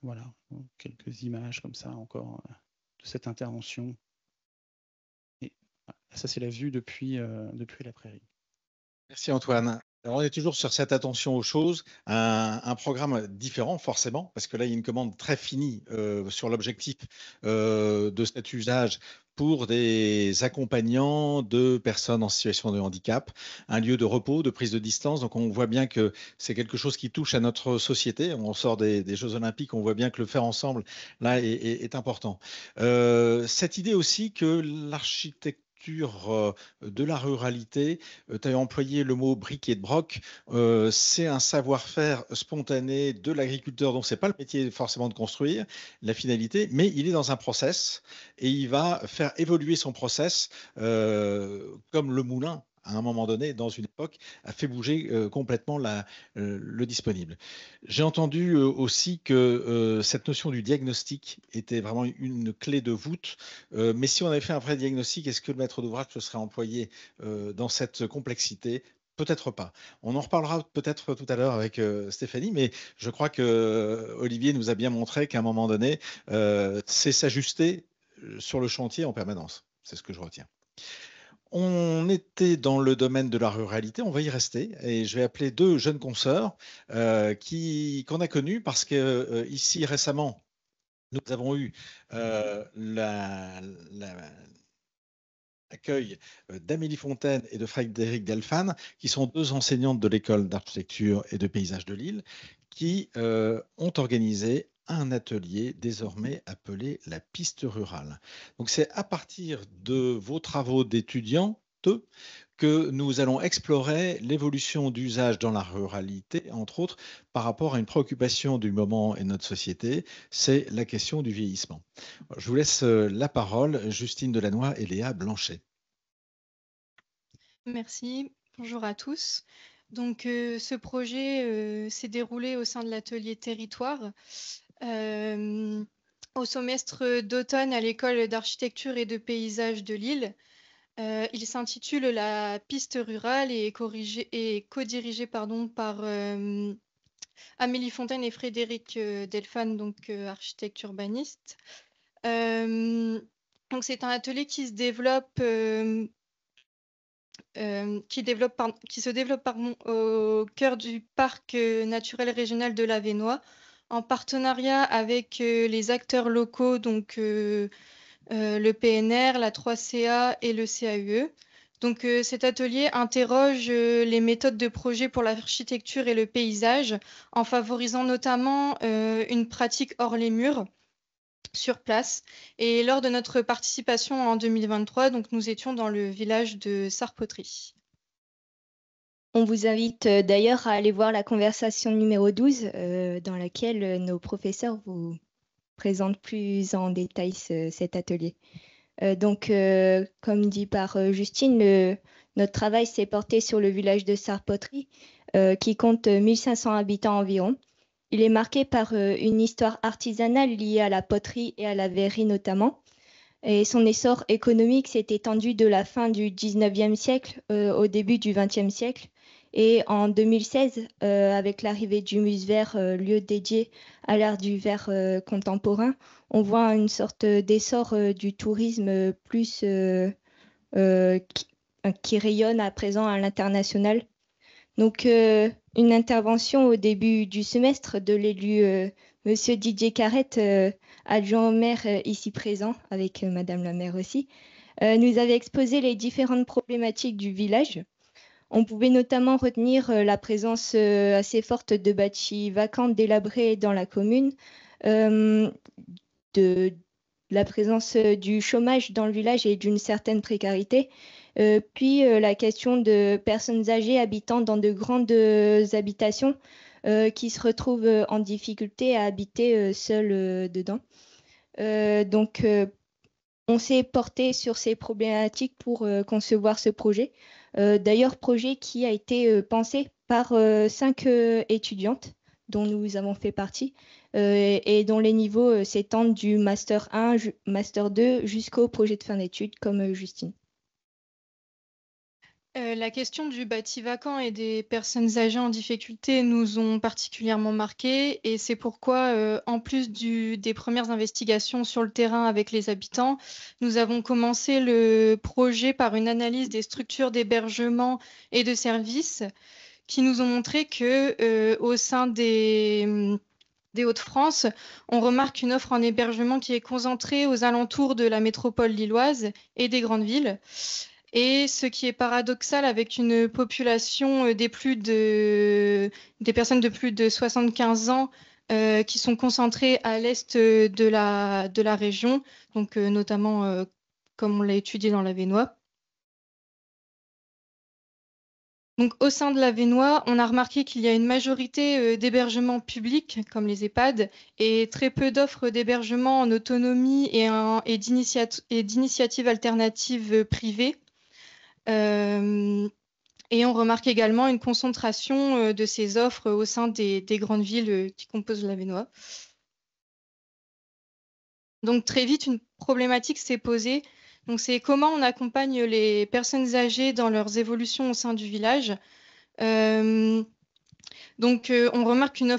Voilà, quelques images comme ça encore de cette intervention. Et ça, c'est la vue depuis la prairie. Merci Antoine. Alors, on est toujours sur cette attention aux choses, un programme différent forcément, parce que là, il y a une commande très finie sur l'objectif de cet usage pour des accompagnants de personnes en situation de handicap, un lieu de repos, de prise de distance. Donc, on voit bien que c'est quelque chose qui touche à notre société. On sort des Jeux Olympiques, on voit bien que le faire ensemble, là, est important. Cette idée aussi que l'architecture de la ruralité, tu as employé le mot brique et de broc, c'est un savoir-faire spontané de l'agriculteur, donc ce n'est pas le métier forcément de construire, la finalité, mais il est dans un process et il va faire évoluer son process comme le moulin à un moment donné, dans une époque, a fait bouger complètement le disponible. J'ai entendu aussi que cette notion du diagnostic était vraiment une clé de voûte, mais si on avait fait un vrai diagnostic, est-ce que le maître d'ouvrage se serait employé dans cette complexité? Peut-être pas. On en reparlera peut-être tout à l'heure avec Stéphanie, mais je crois que Olivier nous a bien montré qu'à un moment donné, c'est s'ajuster sur le chantier en permanence. C'est ce que je retiens. On était dans le domaine de la ruralité, on va y rester, et je vais appeler deux jeunes consoeurs qu'on a connus parce que ici récemment, nous avons eu l'accueil d'Amélie Fontaine et de Frédéric Delphane, qui sont deux enseignantes de l'école d'architecture et de paysage de Lille, qui ont organisé un atelier désormais appelé la piste rurale. Donc c'est à partir de vos travaux d'étudiants que nous allons explorer l'évolution d'usage dans la ruralité, entre autres par rapport à une préoccupation du moment et de notre société, c'est la question du vieillissement. Je vous laisse la parole, Justine Delannoy et Léa Blanchet. Merci, bonjour à tous. Donc ce projet s'est déroulé au sein de l'atelier Territoire au semestre d'automne à l'école d'architecture et de paysage de Lille. Il s'intitule La piste rurale et est co-dirigé par Amélie Fontaine et Frédéric Delphane, donc architecte urbaniste. Donc c'est un atelier qui se développe au cœur du parc naturel régional de l'Avesnois, en partenariat avec les acteurs locaux, donc le PNR, la 3CA et le CAUE. Donc cet atelier interroge les méthodes de projet pour l'architecture et le paysage, en favorisant notamment une pratique hors les murs, sur place. Et lors de notre participation en 2023, donc nous étions dans le village de Sarpoterie. On vous invite d'ailleurs à aller voir la conversation numéro 12, dans laquelle nos professeurs vous présentent plus en détail cet atelier. Donc, comme dit par Justine, notre travail s'est porté sur le village de Sarpoterie, qui compte 1500 habitants environ. Il est marqué par une histoire artisanale liée à la poterie et à la verrerie notamment. Et son essor économique s'est étendu de la fin du 19e siècle au début du 20e siècle. Et en 2016, avec l'arrivée du Musevert, lieu dédié à l'art du verre contemporain, on voit une sorte d'essor du tourisme plus qui rayonne à présent à l'international. Donc, une intervention au début du semestre de l'élu Monsieur Didier Carrette, adjoint au maire ici présent, avec Madame la maire aussi, nous avait exposé les différentes problématiques du village. On pouvait notamment retenir la présence assez forte de bâtis vacants délabrés dans la commune, de la présence du chômage dans le village et d'une certaine précarité, puis la question de personnes âgées habitant dans de grandes habitations qui se retrouvent en difficulté à habiter seules dedans. Donc, on s'est porté sur ces problématiques pour concevoir ce projet. D'ailleurs, projet qui a été pensé par 5 étudiantes dont nous avons fait partie et dont les niveaux s'étendent du Master 1, Master 2 jusqu'au projet de fin d'études comme Justine. La question du bâti vacant et des personnes âgées en difficulté nous ont particulièrement marqués et c'est pourquoi, en plus des premières investigations sur le terrain avec les habitants, nous avons commencé le projet par une analyse des structures d'hébergement et de services qui nous ont montré que au sein des Hauts-de-France, on remarque une offre en hébergement qui est concentrée aux alentours de la métropole lilloise et des grandes villes. Et ce qui est paradoxal avec une population des personnes de plus de 75 ans qui sont concentrées à l'est de la région, donc notamment comme on l'a étudié dans l'Avesnois. Donc, au sein de l'Avesnois, on a remarqué qu'il y a une majorité d'hébergements publics, comme les EHPAD, et très peu d'offres d'hébergement en autonomie et d'initiatives alternatives privées. Et on remarque également une concentration de ces offres au sein des grandes villes qui composent l'Avesnois. Donc très vite, une problématique s'est posée. Donc c'est comment on accompagne les personnes âgées dans leurs évolutions au sein du village. On remarque une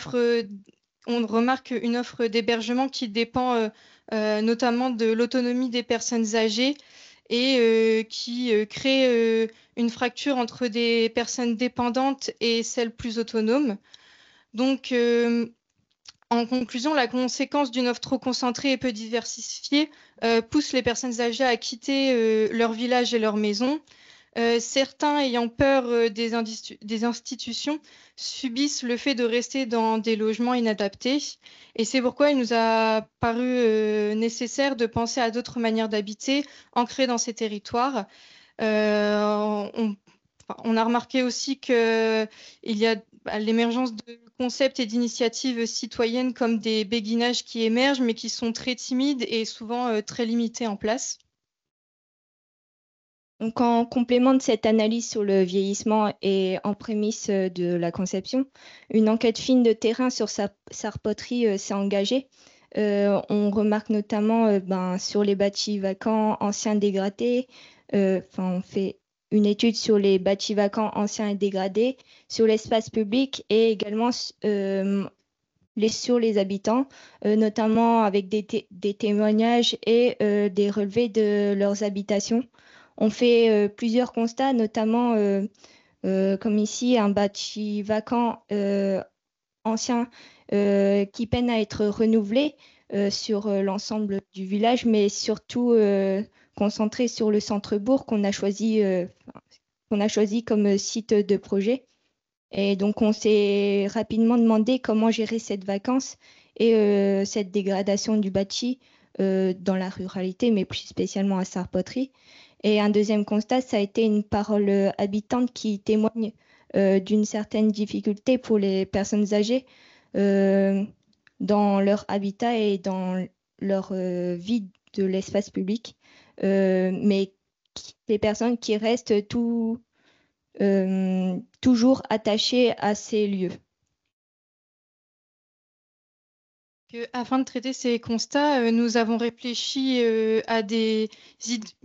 offre d'hébergement qui dépend notamment de l'autonomie des personnes âgées et qui crée une fracture entre des personnes dépendantes et celles plus autonomes. Donc, en conclusion, la conséquence d'une offre trop concentrée et peu diversifiée pousse les personnes âgées à quitter leur village et leur maison. Certains ayant peur des institutions subissent le fait de rester dans des logements inadaptés. Et c'est pourquoi il nous a paru nécessaire de penser à d'autres manières d'habiter ancrées dans ces territoires. On a remarqué aussi qu'il y a l'émergence de concepts et d'initiatives citoyennes comme des béguinages qui émergent, mais qui sont très timides et souvent très limités en place. Donc, en complément de cette analyse sur le vieillissement et en prémisse de la conception, une enquête fine de terrain sur Sarpoterie s'est engagée. On remarque notamment sur les bâtis vacants anciens dégradés. On fait une étude sur les bâtis vacants anciens et dégradés, sur l'espace public et également sur les habitants, notamment avec des témoignages et des relevés de leurs habitations. On fait plusieurs constats, notamment comme ici un bâti vacant ancien qui peine à être renouvelé sur l'ensemble du village, mais surtout concentré sur le centre-bourg qu'on a choisi comme site de projet. Et donc on s'est rapidement demandé comment gérer cette vacance et cette dégradation du bâti dans la ruralité, mais plus spécialement à Sarpoterie. Et un deuxième constat, ça a été une parole habitante qui témoigne d'une certaine difficulté pour les personnes âgées dans leur habitat et dans leur vie de l'espace public, mais les personnes qui restent toujours attachées à ces lieux. Afin de traiter ces constats, nous avons réfléchi à des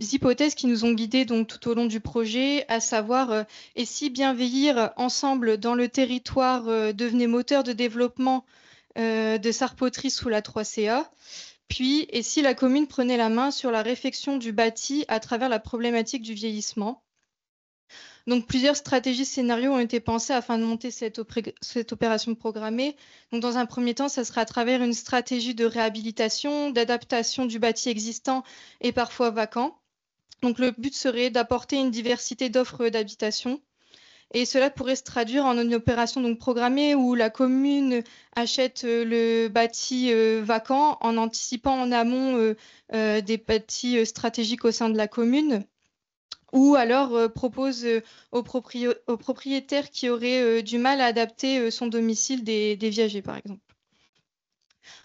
hypothèses qui nous ont guidés donc, tout au long du projet, à savoir et si bien vieillir ensemble dans le territoire devenait moteur de développement de Sarpoterie sous la 3CA, puis et si la commune prenait la main sur la réfection du bâti à travers la problématique du vieillissement. Donc, plusieurs stratégies scénarios ont été pensées afin de monter cette opération programmée. Donc, dans un premier temps, ça sera à travers une stratégie de réhabilitation, d'adaptation du bâti existant et parfois vacant. Donc le but serait d'apporter une diversité d'offres d'habitation. Et cela pourrait se traduire en une opération donc programmée où la commune achète le bâti vacant en anticipant en amont des bâtis stratégiques au sein de la commune, ou alors propose aux propriétaires qui auraient du mal à adapter son domicile des viagers, par exemple.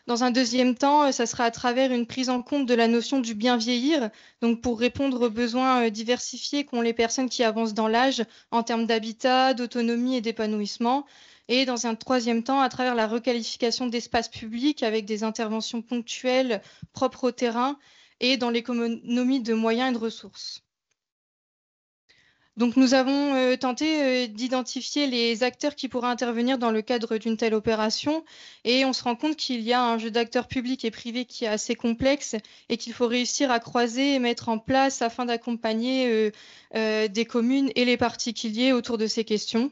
Dans un deuxième temps, ça sera à travers une prise en compte de la notion du bien vieillir, donc pour répondre aux besoins diversifiés qu'ont les personnes qui avancent dans l'âge en termes d'habitat, d'autonomie et d'épanouissement. Et dans un troisième temps, à travers la requalification d'espaces publics avec des interventions ponctuelles propres au terrain et dans l'économie de moyens et de ressources. Donc nous avons tenté d'identifier les acteurs qui pourraient intervenir dans le cadre d'une telle opération et on se rend compte qu'il y a un jeu d'acteurs publics et privés qui est assez complexe et qu'il faut réussir à croiser et mettre en place afin d'accompagner des communes et les particuliers autour de ces questions.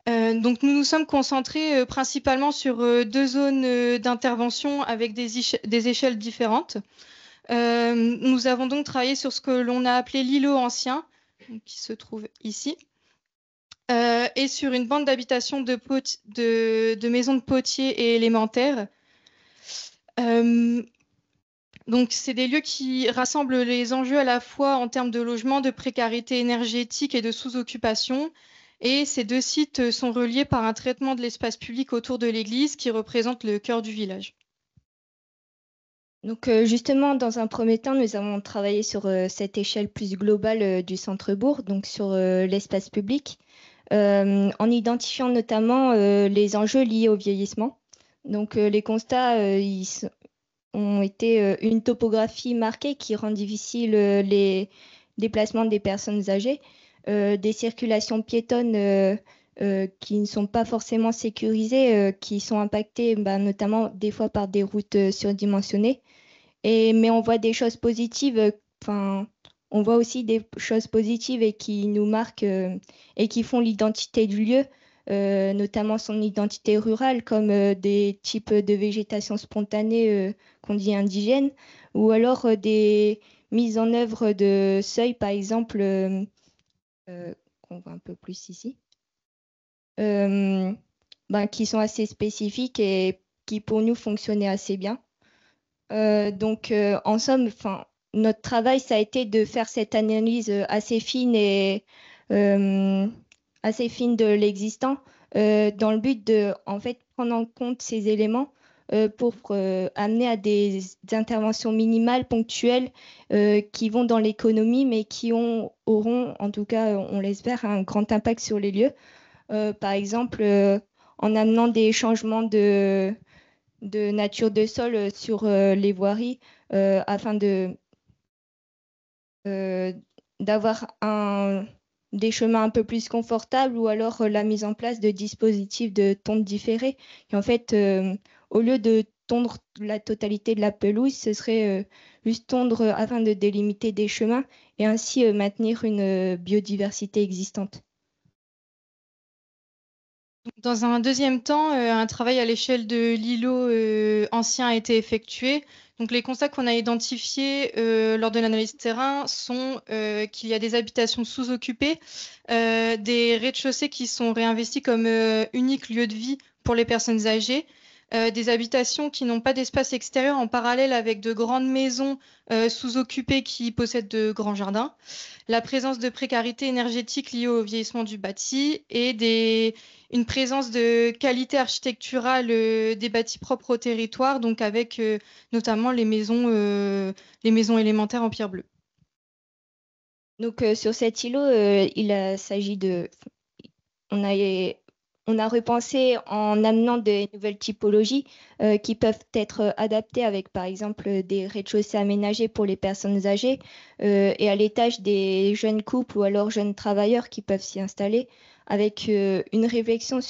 Donc nous nous sommes concentrés principalement sur deux zones d'intervention avec des échelles différentes. Nous avons donc travaillé sur ce que l'on a appelé l'îlot ancien, qui se trouve ici, et sur une bande d'habitation de maisons de potiers et élémentaires. Donc, c'est des lieux qui rassemblent les enjeux à la fois en termes de logement, de précarité énergétique et de sous-occupation. Et ces deux sites sont reliés par un traitement de l'espace public autour de l'église qui représente le cœur du village. Donc justement, dans un premier temps, nous avons travaillé sur cette échelle plus globale du centre-bourg, donc sur l'espace public, en identifiant notamment les enjeux liés au vieillissement. Donc les constats ont été une topographie marquée qui rend difficile les déplacements des personnes âgées, des circulations piétonnes qui ne sont pas forcément sécurisées, qui sont impactées notamment des fois par des routes surdimensionnées. Mais on voit des choses positives, on voit aussi des choses positives et qui nous marquent et qui font l'identité du lieu, notamment son identité rurale, comme des types de végétation spontanée qu'on dit indigène, ou alors des mises en œuvre de seuils, par exemple, qu'on voit un peu plus ici, qui sont assez spécifiques et qui pour nous fonctionnaient assez bien. Donc, en somme, notre travail, ça a été de faire cette analyse assez fine et assez fine de l'existant, dans le but de, en fait, prendre en compte ces éléments pour amener à des interventions minimales, ponctuelles, qui vont dans l'économie, mais qui auront, en tout cas, on l'espère, un grand impact sur les lieux. Par exemple, en amenant des changements de nature de sol sur les voiries afin d'avoir des chemins un peu plus confortables ou alors la mise en place de dispositifs de tonte différés. Et en fait, au lieu de tondre la totalité de la pelouse, ce serait juste tondre afin de délimiter des chemins et ainsi maintenir une biodiversité existante. Dans un deuxième temps, un travail à l'échelle de l'îlot ancien a été effectué. Donc, les constats qu'on a identifiés lors de l'analyse terrain sont qu'il y a des habitations sous-occupées, des rez-de-chaussée qui sont réinvestis comme unique lieu de vie pour les personnes âgées, des habitations qui n'ont pas d'espace extérieur en parallèle avec de grandes maisons sous-occupées qui possèdent de grands jardins, la présence de précarité énergétique liée au vieillissement du bâti et une présence de qualité architecturale des bâtis propres au territoire, donc avec notamment les maisons élémentaires en pierre bleue. Donc sur cet îlot, il s'agit de... On a repensé en amenant de nouvelles typologies qui peuvent être adaptées avec, par exemple, des rez-de-chaussée aménagés pour les personnes âgées et à l'étage des jeunes couples ou alors jeunes travailleurs qui peuvent s'y installer, avec une réflexion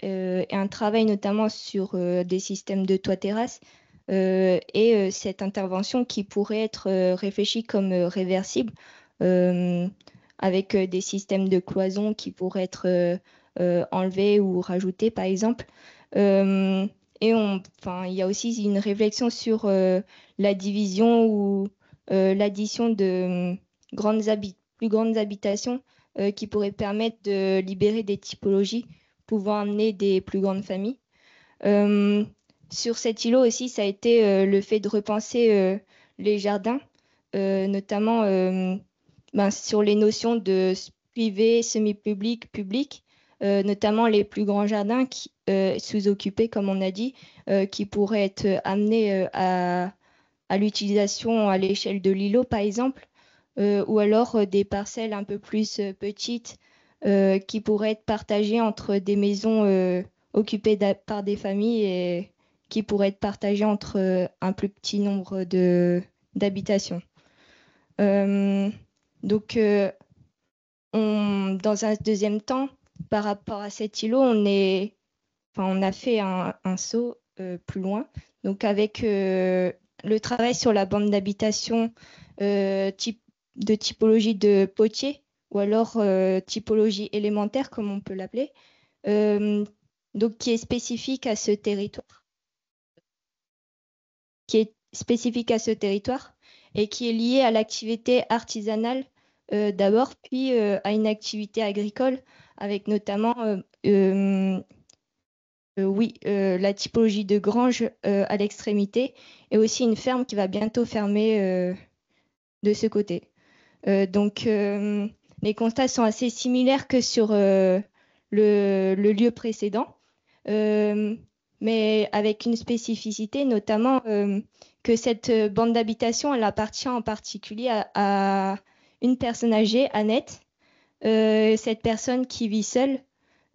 et un travail notamment sur des systèmes de toit-terrasse et cette intervention qui pourrait être réfléchie comme réversible avec des systèmes de cloison qui pourraient être enlevés ou rajoutés, par exemple. Et il y a aussi une réflexion sur la division ou l'addition de plus grandes habitations qui pourraient permettre de libérer des typologies pouvant amener des plus grandes familles. Sur cet îlot aussi, ça a été le fait de repenser les jardins, notamment sur les notions de privé, semi-public, public, notamment les plus grands jardins sous-occupés, comme on a dit, qui pourraient être amenés à l'utilisation à l'échelle de l'îlot, par exemple, ou alors des parcelles un peu plus petites qui pourraient être partagées entre des maisons occupées par des familles et qui pourraient être partagées entre un plus petit nombre d'habitations. Donc, dans un deuxième temps, par rapport à cet îlot, on a fait un saut plus loin. Donc, avec le travail sur la bande d'habitation de typologie de potier, ou alors typologie élémentaire, comme on peut l'appeler, donc qui est spécifique à ce territoire. Et qui est lié à l'activité artisanale d'abord, puis à une activité agricole, avec notamment la typologie de grange à l'extrémité, et aussi une ferme qui va bientôt fermer de ce côté. Donc, les constats sont assez similaires que sur le lieu précédent, mais avec une spécificité, notamment que cette bande d'habitation, elle appartient en particulier à une personne âgée, Annette, cette personne qui vit seule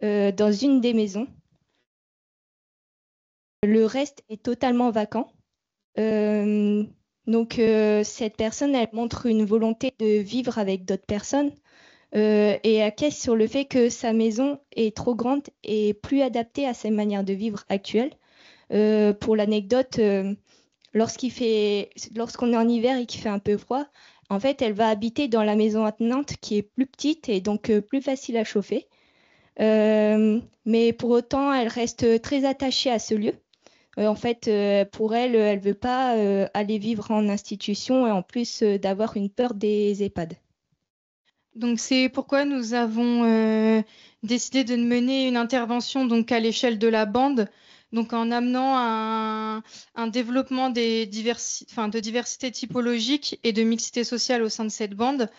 dans une des maisons. Le reste est totalement vacant. Donc, cette personne, elle montre une volonté de vivre avec d'autres personnes et acquiesce sur le fait que sa maison est trop grande et plus adaptée à ses manières de vivre actuelles. Pour l'anecdote, lorsqu'on est en hiver et qu'il fait un peu froid, en fait, elle va habiter dans la maison attenante qui est plus petite et donc plus facile à chauffer. Mais pour autant, elle reste très attachée à ce lieu. En fait, pour elle, elle ne veut pas aller vivre en institution et en plus d'avoir une peur des EHPAD. Donc c'est pourquoi nous avons décidé de mener une intervention donc à l'échelle de la bande, donc en amenant un développement de diversité typologique et de mixité sociale au sein de cette bande.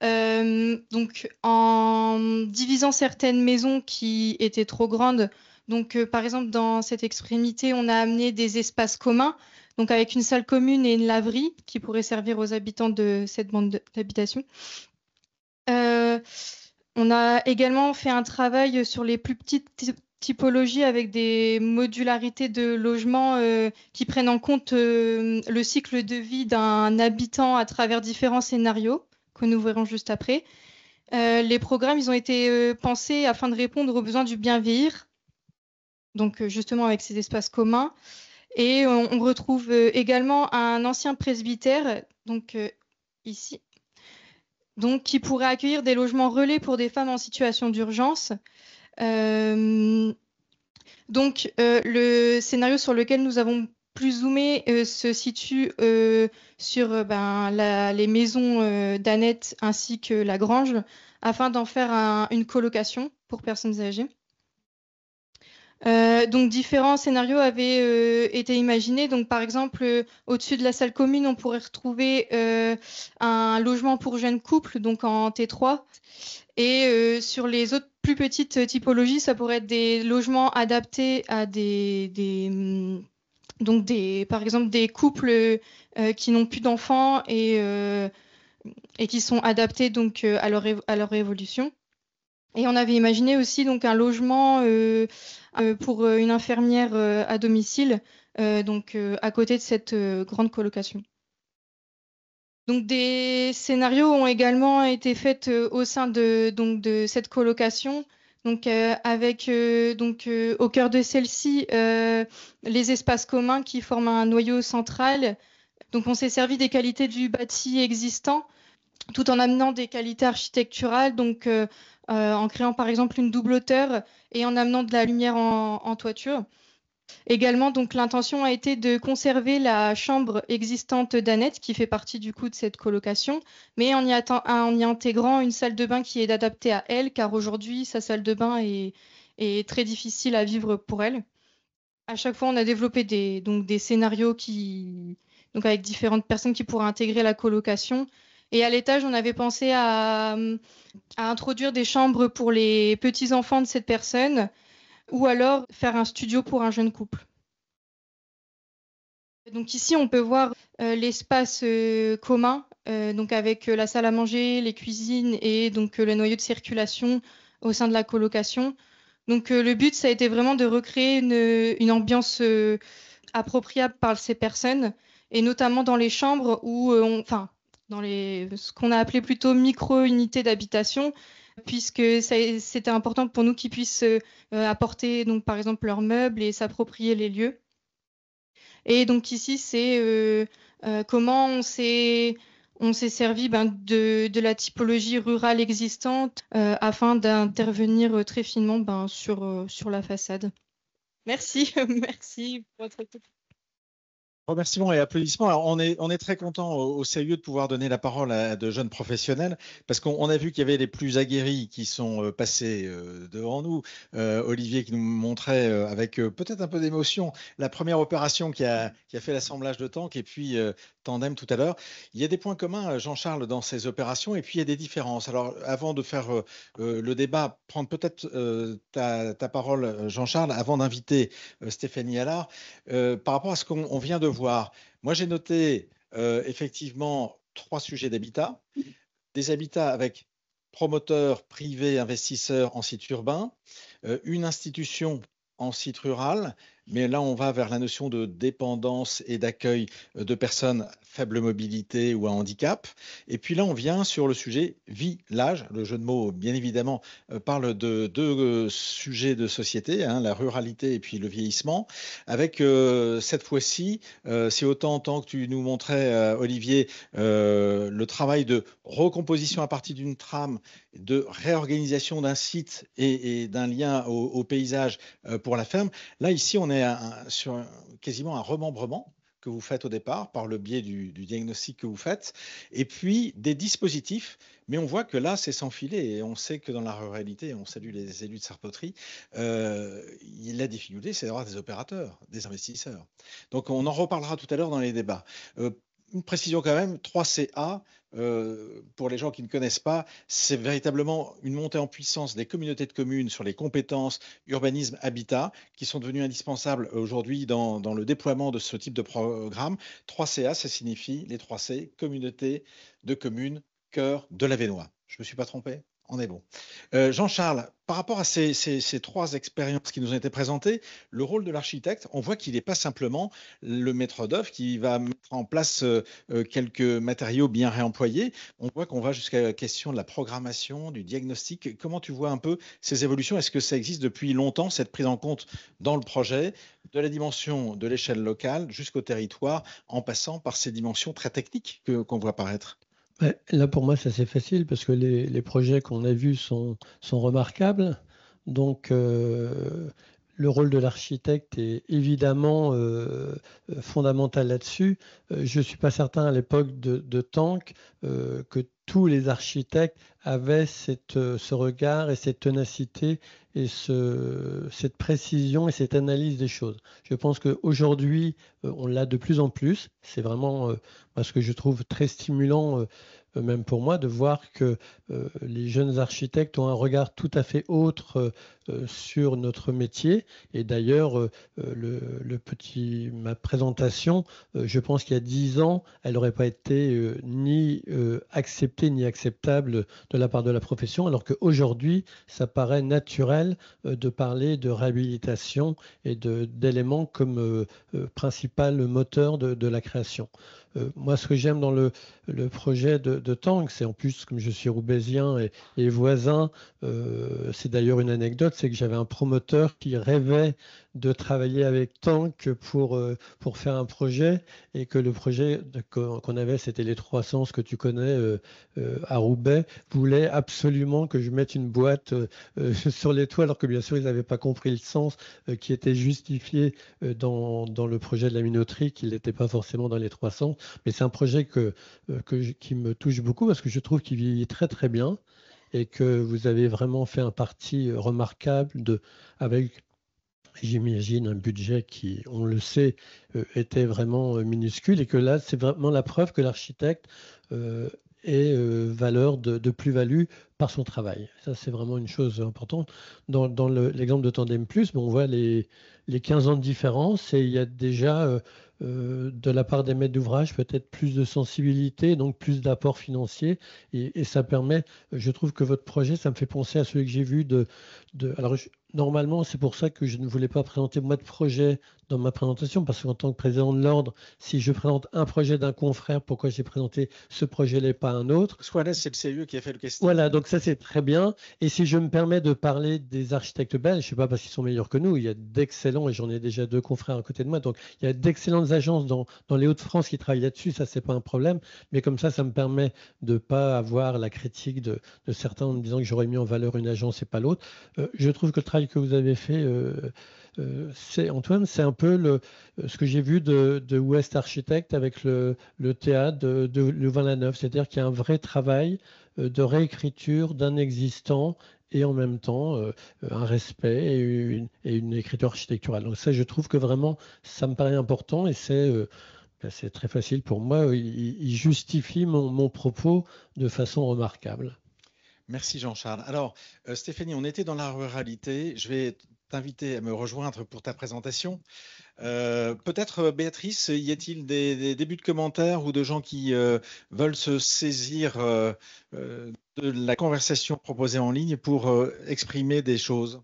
Donc en divisant certaines maisons qui étaient trop grandes. Donc, par exemple, dans cette extrémité, on a amené des espaces communs, donc avec une salle commune et une laverie qui pourraient servir aux habitants de cette bande d'habitation. On a également fait un travail sur les plus petites typologies avec des modularités de logement qui prennent en compte le cycle de vie d'un habitant à travers différents scénarios que nous verrons juste après. Les programmes, ils ont été pensés afin de répondre aux besoins du bien vieillir. Donc justement avec ces espaces communs. Et on retrouve également un ancien presbytère, donc ici, donc, qui pourrait accueillir des logements relais pour des femmes en situation d'urgence. Donc le scénario sur lequel nous avons plus zoomé se situe sur les maisons d'Annette ainsi que la grange, afin d'en faire une colocation pour personnes âgées. Donc différents scénarios avaient été imaginés. Donc par exemple, au-dessus de la salle commune, on pourrait retrouver un logement pour jeunes couples, donc en T3. Et sur les autres plus petites typologies, ça pourrait être des logements adaptés à par exemple des couples qui n'ont plus d'enfants et qui sont adaptés donc à leur évolution. Et on avait imaginé aussi donc un logement pour une infirmière à domicile, donc à côté de cette grande colocation. Donc des scénarios ont également été faits au sein de cette colocation, donc avec au cœur de celle-ci les espaces communs qui forment un noyau central. Donc on s'est servi des qualités du bâti existant, tout en amenant des qualités architecturales, donc en créant par exemple une double hauteur et en amenant de la lumière en toiture. Également, donc l'intention a été de conserver la chambre existante d'Annette, qui fait partie du coup de cette colocation, mais en y intégrant une salle de bain qui est adaptée à elle, car aujourd'hui, sa salle de bain est très difficile à vivre pour elle. À chaque fois, on a développé des scénarios donc avec différentes personnes qui pourraient intégrer la colocation. Et à l'étage, on avait pensé à introduire des chambres pour les petits-enfants de cette personne, ou alors faire un studio pour un jeune couple. Donc ici, on peut voir l'espace commun, donc avec la salle à manger, les cuisines et donc le noyau de circulation au sein de la colocation. Donc le but, ça a été vraiment de recréer une ambiance appropriable par ces personnes, et notamment dans les chambres où, dans ce qu'on a appelé plutôt micro-unités d'habitation, puisque c'était important pour nous qu'ils puissent apporter, donc, par exemple, leurs meubles et s'approprier les lieux. Et donc ici, c'est comment on s'est servi de la typologie rurale existante afin d'intervenir très finement sur la façade. Merci, merci pour votre écoute. Remerciements et applaudissements. Alors, on est très content au CIE de pouvoir donner la parole à de jeunes professionnels, parce qu'on a vu qu'il y avait les plus aguerris qui sont passés devant nous. Olivier qui nous montrait avec peut-être un peu d'émotion la première opération qui a fait l'assemblage de tanks, et puis Tandem tout à l'heure. Il y a des points communs, Jean-Charles, dans ces opérations, et puis il y a des différences. Alors, avant de faire le débat, prendre peut-être ta parole, Jean-Charles, avant d'inviter Stéphanie Allard, par rapport à ce qu'on vient de voir. Moi, j'ai noté effectivement 3 sujets d'habitat. Des habitats avec promoteurs privés, investisseurs en site urbain, une institution en site rural, mais là, on va vers la notion de dépendance et d'accueil de personnes à faible mobilité ou à handicap. Et puis là, on vient sur le sujet village. Le jeu de mots, bien évidemment, parle de 2 sujets de société, hein, la ruralité et puis le vieillissement. Avec cette fois-ci, c'est autant que tu nous montrais, Olivier, le travail de recomposition à partir d'une trame, de réorganisation d'un site et d'un lien au paysage pour la ferme. Là, ici, on est sur quasiment un remembrement que vous faites au départ par le biais du diagnostic que vous faites, et puis des dispositifs. Mais on voit que là, c'est sans filet, et on sait que dans la ruralité, on salue les élus de Sarpoterie, la difficulté, c'est d'avoir des opérateurs, des investisseurs. Donc, on en reparlera tout à l'heure dans les débats. Une précision quand même, 3CA, pour les gens qui ne connaissent pas, c'est véritablement une montée en puissance des communautés de communes sur les compétences urbanisme, habitat, qui sont devenues indispensables aujourd'hui dans le déploiement de ce type de programme. 3CA, ça signifie les 3C, communauté de communes, cœur de l'Avesnois. Je ne me suis pas trompé? On est bon. Jean-Charles, par rapport à ces 3 expériences qui nous ont été présentées, le rôle de l'architecte, on voit qu'il n'est pas simplement le maître d'œuvre qui va mettre en place quelques matériaux bien réemployés. On voit qu'on va jusqu'à la question de la programmation, du diagnostic. Comment tu vois un peu ces évolutions? Est-ce que ça existe depuis longtemps, cette prise en compte dans le projet, de la dimension de l'échelle locale jusqu'au territoire, en passant par ces dimensions très techniques qu'on voit apparaître? Là, pour moi, c'est assez facile parce que les projets qu'on a vus sont remarquables. Donc, le rôle de l'architecte est évidemment fondamental là-dessus. Je ne suis pas certain à l'époque de Tank que tous les architectes avaient ce regard et cette ténacité et cette précision et cette analyse des choses. Je pense qu'aujourd'hui, on l'a de plus en plus. C'est vraiment ce que je trouve très stimulant, même pour moi, de voir que les jeunes architectes ont un regard tout à fait autre sur notre métier. Et d'ailleurs, ma présentation, je pense qu'il y a 10 ans, elle n'aurait pas été ni acceptée ni acceptable de la part de la profession, alors qu'aujourd'hui, ça paraît naturel de parler de réhabilitation et d'éléments comme principal moteur de la création. Moi, ce que j'aime dans le projet de Tank, c'est en plus, comme je suis roubaisien et voisin, c'est d'ailleurs une anecdote, c'est que j'avais un promoteur qui rêvait de travailler avec Tank pour faire un projet, et que le projet qu'on avait, c'était les 300, ce que tu connais, à Roubaix, voulait absolument que je mette une boîte sur les toits, alors que bien sûr, ils n'avaient pas compris le sens qui était justifié dans le projet de la minoterie, qu'il n'était pas forcément dans les 300. Mais c'est un projet qui me touche beaucoup, parce que je trouve qu'il vieillit très très bien, et que vous avez vraiment fait un parti remarquable avec, j'imagine, un budget qui, on le sait, était vraiment minuscule, et que là, c'est vraiment la preuve que l'architecte ait valeur de plus-value par son travail. Ça, c'est vraiment une chose importante. Dans l'exemple de Tandem Plus, on voit les 15 ans de différence, et il y a déjà, de la part des maîtres d'ouvrage, peut-être plus de sensibilité, donc plus d'apport financier, et ça permet, je trouve que votre projet, ça me fait penser à celui que j'ai vu alors, normalement, c'est pour ça que je ne voulais pas présenter moi de projet dans ma présentation, parce qu'en tant que président de l'ordre, si je présente un projet d'un confrère, pourquoi j'ai présenté ce projet-là et pas un autre? Soit là, c'est le CIE qui a fait le casting. Voilà, donc ça c'est très bien. Et si je me permets de parler des architectes belges, je ne sais pas parce qu'ils sont meilleurs que nous, il y a d'excellents, et j'en ai déjà 2 confrères à côté de moi, donc il y a d'excellentes agences dans les Hauts-de-France qui travaillent là-dessus, ça c'est pas un problème, mais comme ça me permet de ne pas avoir la critique de certains en me disant que j'aurais mis en valeur une agence et pas l'autre. Je trouve que le travail que vous avez fait, Antoine, c'est un peu ce que j'ai vu de West Architect avec le théâtre de Louvain-la-Neuve, c'est-à-dire qu'il y a un vrai travail de réécriture d'un existant, et en même temps un respect et une écriture architecturale. Donc ça, je trouve que vraiment, ça me paraît important, et c'est très facile pour moi. Il justifie mon propos de façon remarquable. Merci Jean-Charles. Alors, Stéphanie, on était dans la ruralité. Je vais t'inviter à me rejoindre pour ta présentation. Peut-être, Béatrice, y a-t-il des débuts de commentaires ou de gens qui veulent se saisir de la conversation proposée en ligne pour exprimer des choses?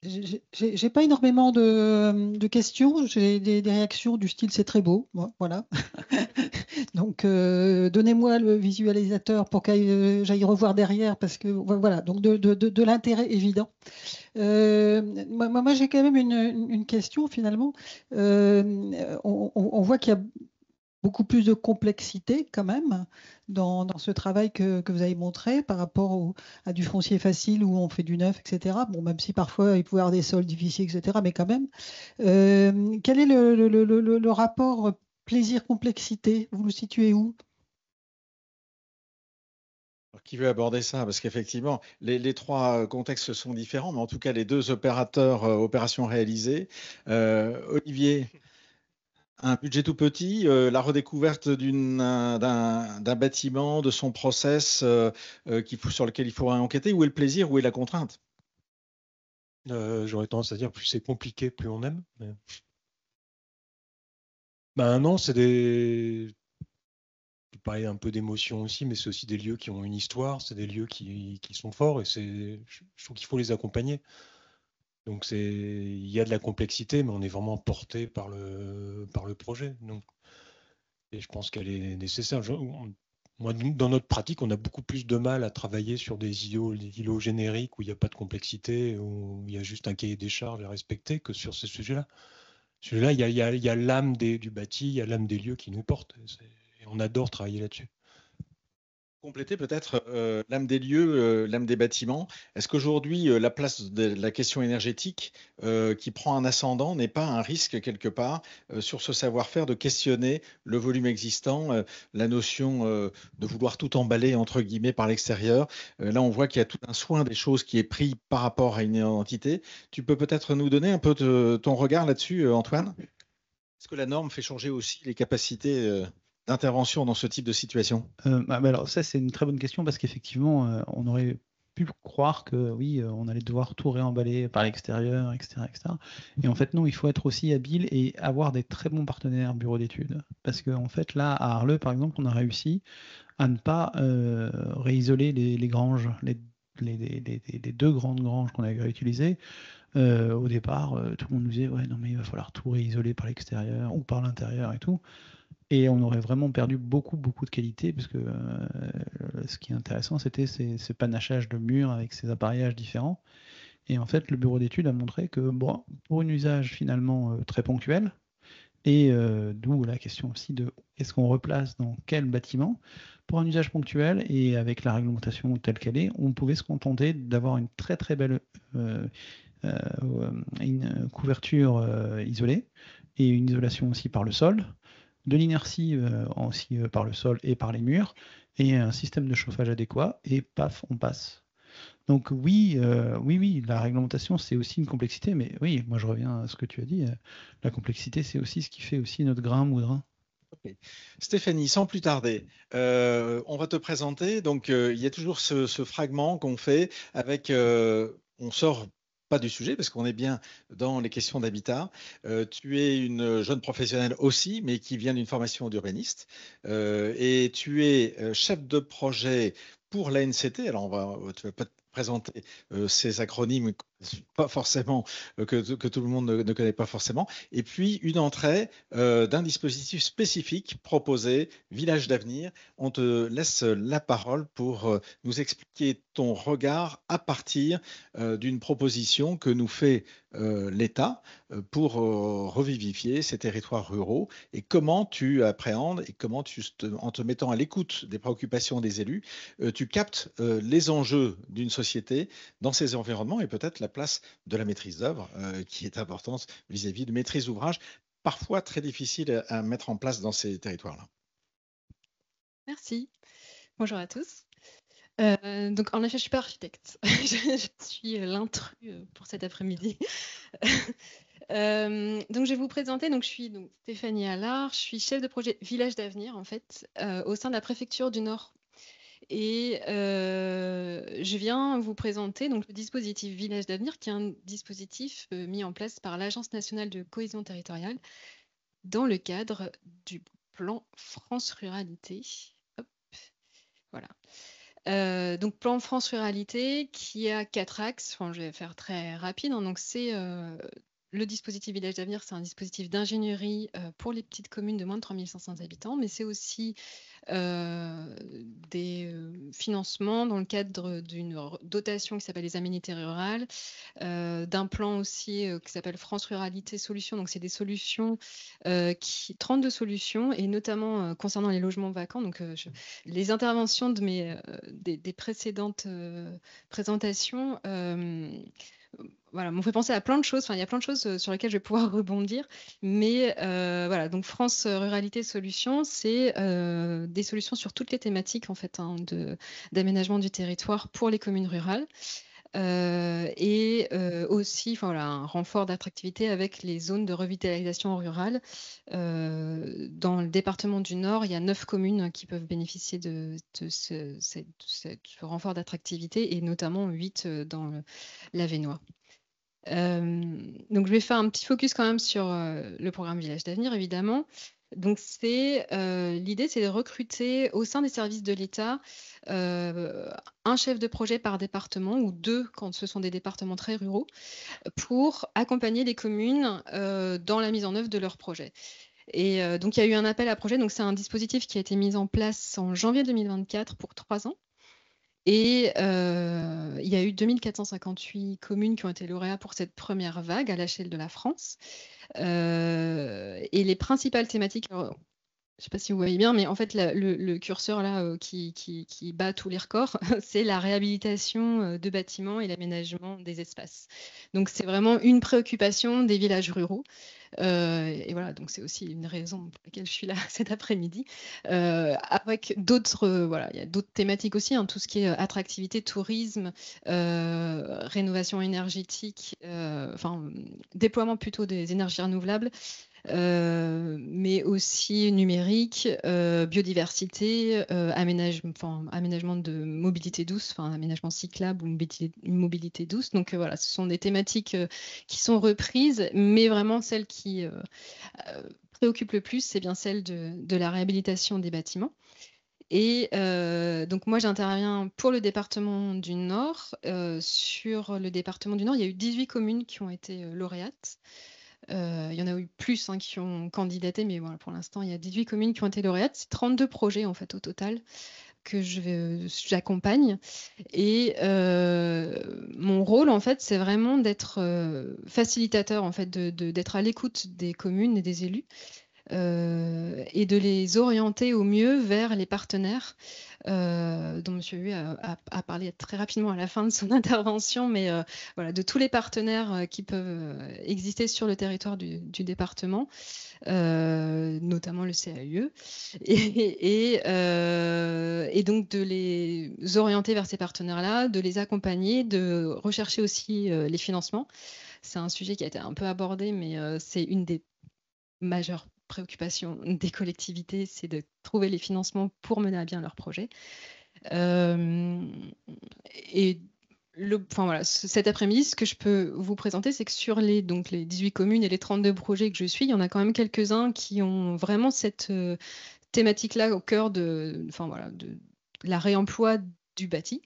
J'ai pas énormément de questions, j'ai des réactions du style c'est très beau, voilà. Donc donnez-moi le visualisateur pour que j'aille revoir derrière, parce que voilà, donc de l'intérêt évident. Moi j'ai quand même une question finalement. On voit qu'il y a beaucoup plus de complexité quand même dans ce travail que vous avez montré par rapport à du foncier facile où on fait du neuf, etc. Bon, même si parfois il peut y avoir des sols difficiles, etc. Mais quand même. Quel est le rapport plaisir-complexité? Vous le situez où? Qui veut aborder ça? Parce qu'effectivement, les 3 contextes sont différents, mais en tout cas, les 2 opérateurs, opérations réalisées. Olivier, un budget tout petit, la redécouverte d'un bâtiment, de son process sur lequel il faudra enquêter. Où est le plaisir? Où est la contrainte? J'aurais tendance à dire plus c'est compliqué, plus on aime. Mais... Ben non, c'est des... Tu parlais un peu d'émotion aussi, mais c'est aussi des lieux qui ont une histoire, c'est des lieux qui sont forts, et je trouve qu'il faut les accompagner. Donc il y a de la complexité, mais on est vraiment porté par le projet. Donc, et je pense qu'elle est nécessaire. Moi, dans notre pratique, on a beaucoup plus de mal à travailler sur des îlots génériques où il n'y a pas de complexité, où il y a juste un cahier des charges à respecter, que sur ce sujet-là. Celui-là, il y a l'âme du bâti, il y a l'âme des lieux qui nous porte. Et on adore travailler là-dessus. Compléter peut-être l'âme des lieux, l'âme des bâtiments. Est-ce qu'aujourd'hui, la place de la question énergétique qui prend un ascendant n'est pas un risque quelque part sur ce savoir-faire de questionner le volume existant, la notion de vouloir tout emballer entre guillemets par l'extérieur? Là, on voit qu'il y a tout un soin des choses qui est pris par rapport à une entité. Tu peux peut-être nous donner un peu ton regard là-dessus, Antoine? Est-ce que la norme fait changer aussi les capacités d'intervention dans ce type de situation? Alors ça, c'est une très bonne question, parce qu'effectivement, on aurait pu croire que oui, on allait devoir tout réemballer par l'extérieur, etc., etc. Et en fait, non, il faut être aussi habile et avoir des très bons partenaires bureaux d'études. Parce qu'en fait, là, à Arleux, par exemple, on a réussi à ne pas réisoler les granges, les 2 grandes granges qu'on avait utilisées. Au départ, tout le monde nous disait, ouais, non, mais il va falloir tout réisoler par l'extérieur ou par l'intérieur et tout. Et on aurait vraiment perdu beaucoup de qualité, parce que ce qui est intéressant, c'était ce panachage de murs avec ces appareillages différents. Et en fait, le bureau d'études a montré que bon, pour un usage finalement très ponctuel, et d'où la question aussi de est-ce qu'on replace dans quel bâtiment, pour un usage ponctuel et avec la réglementation telle qu'elle est, on pouvait se contenter d'avoir une très belle une couverture isolée et une isolation aussi par le sol, de l'inertie aussi par le sol et par les murs, et un système de chauffage adéquat, et paf, on passe. Donc oui, la réglementation, c'est aussi une complexité, mais oui, moi je reviens à ce que tu as dit, la complexité, c'est aussi ce qui fait aussi notre grain moudrin. Okay. Stéphanie, sans plus tarder, on va te présenter. Donc, il y a toujours ce fragment qu'on fait avec, on sort pas du sujet parce qu'on est bien dans les questions d'habitat. Tu es une jeune professionnelle aussi, mais qui vient d'une formation d'urbaniste. Et tu es chef de projet pour l'ANCT. Alors, tu vas pas te présenter ces acronymes, pas forcément, que tout le monde ne connaît pas forcément. Et puis, une entrée d'un dispositif spécifique proposé, Village d'avenir. On te laisse la parole pour nous expliquer ton regard à partir d'une proposition que nous fait l'État pour revivifier ces territoires ruraux, et comment tu appréhendes et comment en te mettant à l'écoute des préoccupations des élus, tu captes les enjeux d'une société dans ces environnements, et peut-être la place de la maîtrise d'œuvre qui est importante vis-à-vis de maîtrise d'ouvrage, parfois très difficile à mettre en place dans ces territoires-là. Merci. Bonjour à tous. Donc, en effet, je ne suis pas architecte. Je suis l'intrus pour cet après-midi. Donc, je vais vous présenter. Donc, je suis Stéphanie Allard. Je suis chef de projet Village d'avenir, en fait, au sein de la préfecture du Nord. Et je viens vous présenter donc, le dispositif Village d'avenir, qui est un dispositif mis en place par l'Agence nationale de cohésion territoriale dans le cadre du plan France Ruralité. Hop, voilà. Donc, plan France Ruralité qui a 4 axes. Enfin, je vais faire très rapide. Hein. Donc, c'est le dispositif Village d'avenir, c'est un dispositif d'ingénierie pour les petites communes de moins de 3500 habitants, mais c'est aussi des financements dans le cadre d'une dotation qui s'appelle les aménités rurales, d'un plan aussi qui s'appelle France Ruralité Solutions. Donc, c'est des solutions, 32 solutions, et notamment concernant les logements vacants. Donc, les interventions de des précédentes présentations voilà, m'ont fait penser à plein de choses. Enfin, il y a plein de choses sur lesquelles je vais pouvoir rebondir. Mais voilà, donc France Ruralité Solutions, c'est des solutions sur toutes les thématiques en fait, hein, d'aménagement du territoire pour les communes rurales. Et aussi enfin, voilà, un renfort d'attractivité avec les zones de revitalisation rurale. Dans le département du Nord, il y a 9 communes qui peuvent bénéficier de ce renfort d'attractivité, et notamment 8 dans l'Avesnois. Donc je vais faire un petit focus quand même sur le programme Village d'avenir, évidemment. Donc l'idée, c'est de recruter au sein des services de l'État un chef de projet par département, ou 2 quand ce sont des départements très ruraux, pour accompagner les communes dans la mise en œuvre de leurs projets. Et donc il y a eu un appel à projet. Donc c'est un dispositif qui a été mis en place en janvier 2024 pour 3 ans. Et il y a eu 2458 communes qui ont été lauréats pour cette première vague à l'échelle de la France. Et les principales thématiques, alors, je ne sais pas si vous voyez bien, mais en fait, le curseur là qui bat tous les records, c'est la réhabilitation de bâtiments et l'aménagement des espaces. Donc, c'est vraiment une préoccupation des villages ruraux. Et voilà, donc c'est aussi une raison pour laquelle je suis là cet après-midi. Avec d'autres, voilà, il y a d'autres thématiques aussi, hein, tout ce qui est attractivité, tourisme, rénovation énergétique, enfin, déploiement plutôt des énergies renouvelables. Mais aussi numérique, biodiversité, aménagement de mobilité douce, enfin aménagement cyclable ou mobilité douce. Donc voilà, ce sont des thématiques qui sont reprises, mais vraiment celle qui préoccupe le plus, c'est bien celle de la réhabilitation des bâtiments. Et donc moi j'interviens pour le département du Nord. Sur le département du Nord, il y a eu 18 communes qui ont été lauréates. Il y en a eu plus qui ont candidaté, mais voilà, pour l'instant, il y a 18 communes qui ont été lauréates. C'est 32 projets en fait au total que j'accompagne. Et mon rôle, en fait, c'est vraiment d'être facilitateur, en fait, d'être à l'écoute des communes et des élus. Et de les orienter au mieux vers les partenaires dont M. Hu a parlé très rapidement à la fin de son intervention, mais voilà, de tous les partenaires qui peuvent exister sur le territoire du département, notamment le CAUE, et donc de les orienter vers ces partenaires-là, de les accompagner, de rechercher aussi les financements. C'est un sujet qui a été un peu abordé, mais c'est une des majeures préoccupation des collectivités, c'est de trouver les financements pour mener à bien leurs projets. Et voilà, cet après-midi, ce que je peux vous présenter, c'est que sur les 18 communes et les 32 projets que je suis, il y en a quand même quelques-uns qui ont vraiment cette thématique-là au cœur de la réemploi du bâti.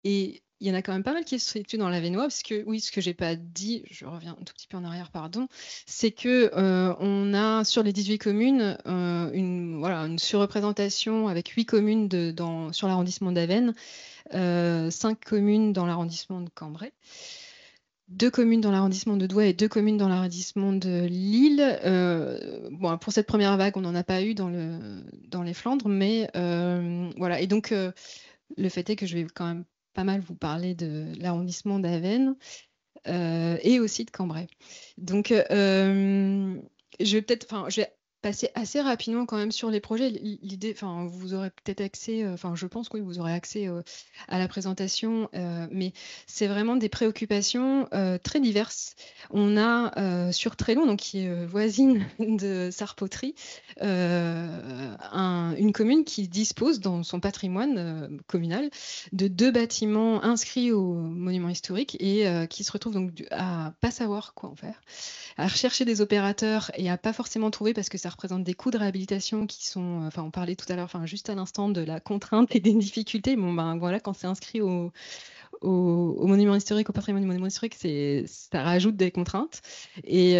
Et il y en a quand même pas mal qui se situent dans l'Avesnois, parce que oui, ce que j'ai pas dit, je reviens un tout petit peu en arrière, pardon, c'est que on a sur les 18 communes une surreprésentation avec 8 communes sur l'arrondissement d'Avesnes, 5 communes dans l'arrondissement de Cambrai, 2 communes dans l'arrondissement de Douai et 2 communes dans l'arrondissement de Lille. Bon, pour cette première vague, on n'en a pas eu dans les Flandres, mais voilà. Et donc, le fait est que je vais quand même pas mal vous parler de l'arrondissement d'Avesnes et aussi de Cambrai. Donc, je vais passer assez rapidement quand même sur les projets. L'idée, vous aurez peut-être accès, je pense que oui, vous aurez accès à la présentation, mais c'est vraiment des préoccupations très diverses. On a sur Trélon, donc qui est voisine de Sarpoterie, une commune qui dispose dans son patrimoine communal de 2 bâtiments inscrits au monument historique et qui se retrouve donc à pas savoir quoi en faire, à rechercher des opérateurs et à pas forcément trouver parce que ça représente des coûts de réhabilitation qui sont, on parlait tout à l'heure, juste à l'instant de la contrainte et des difficultés. Bon ben voilà, quand c'est inscrit au monument historique, au patrimoine du monument historique, ça rajoute des contraintes et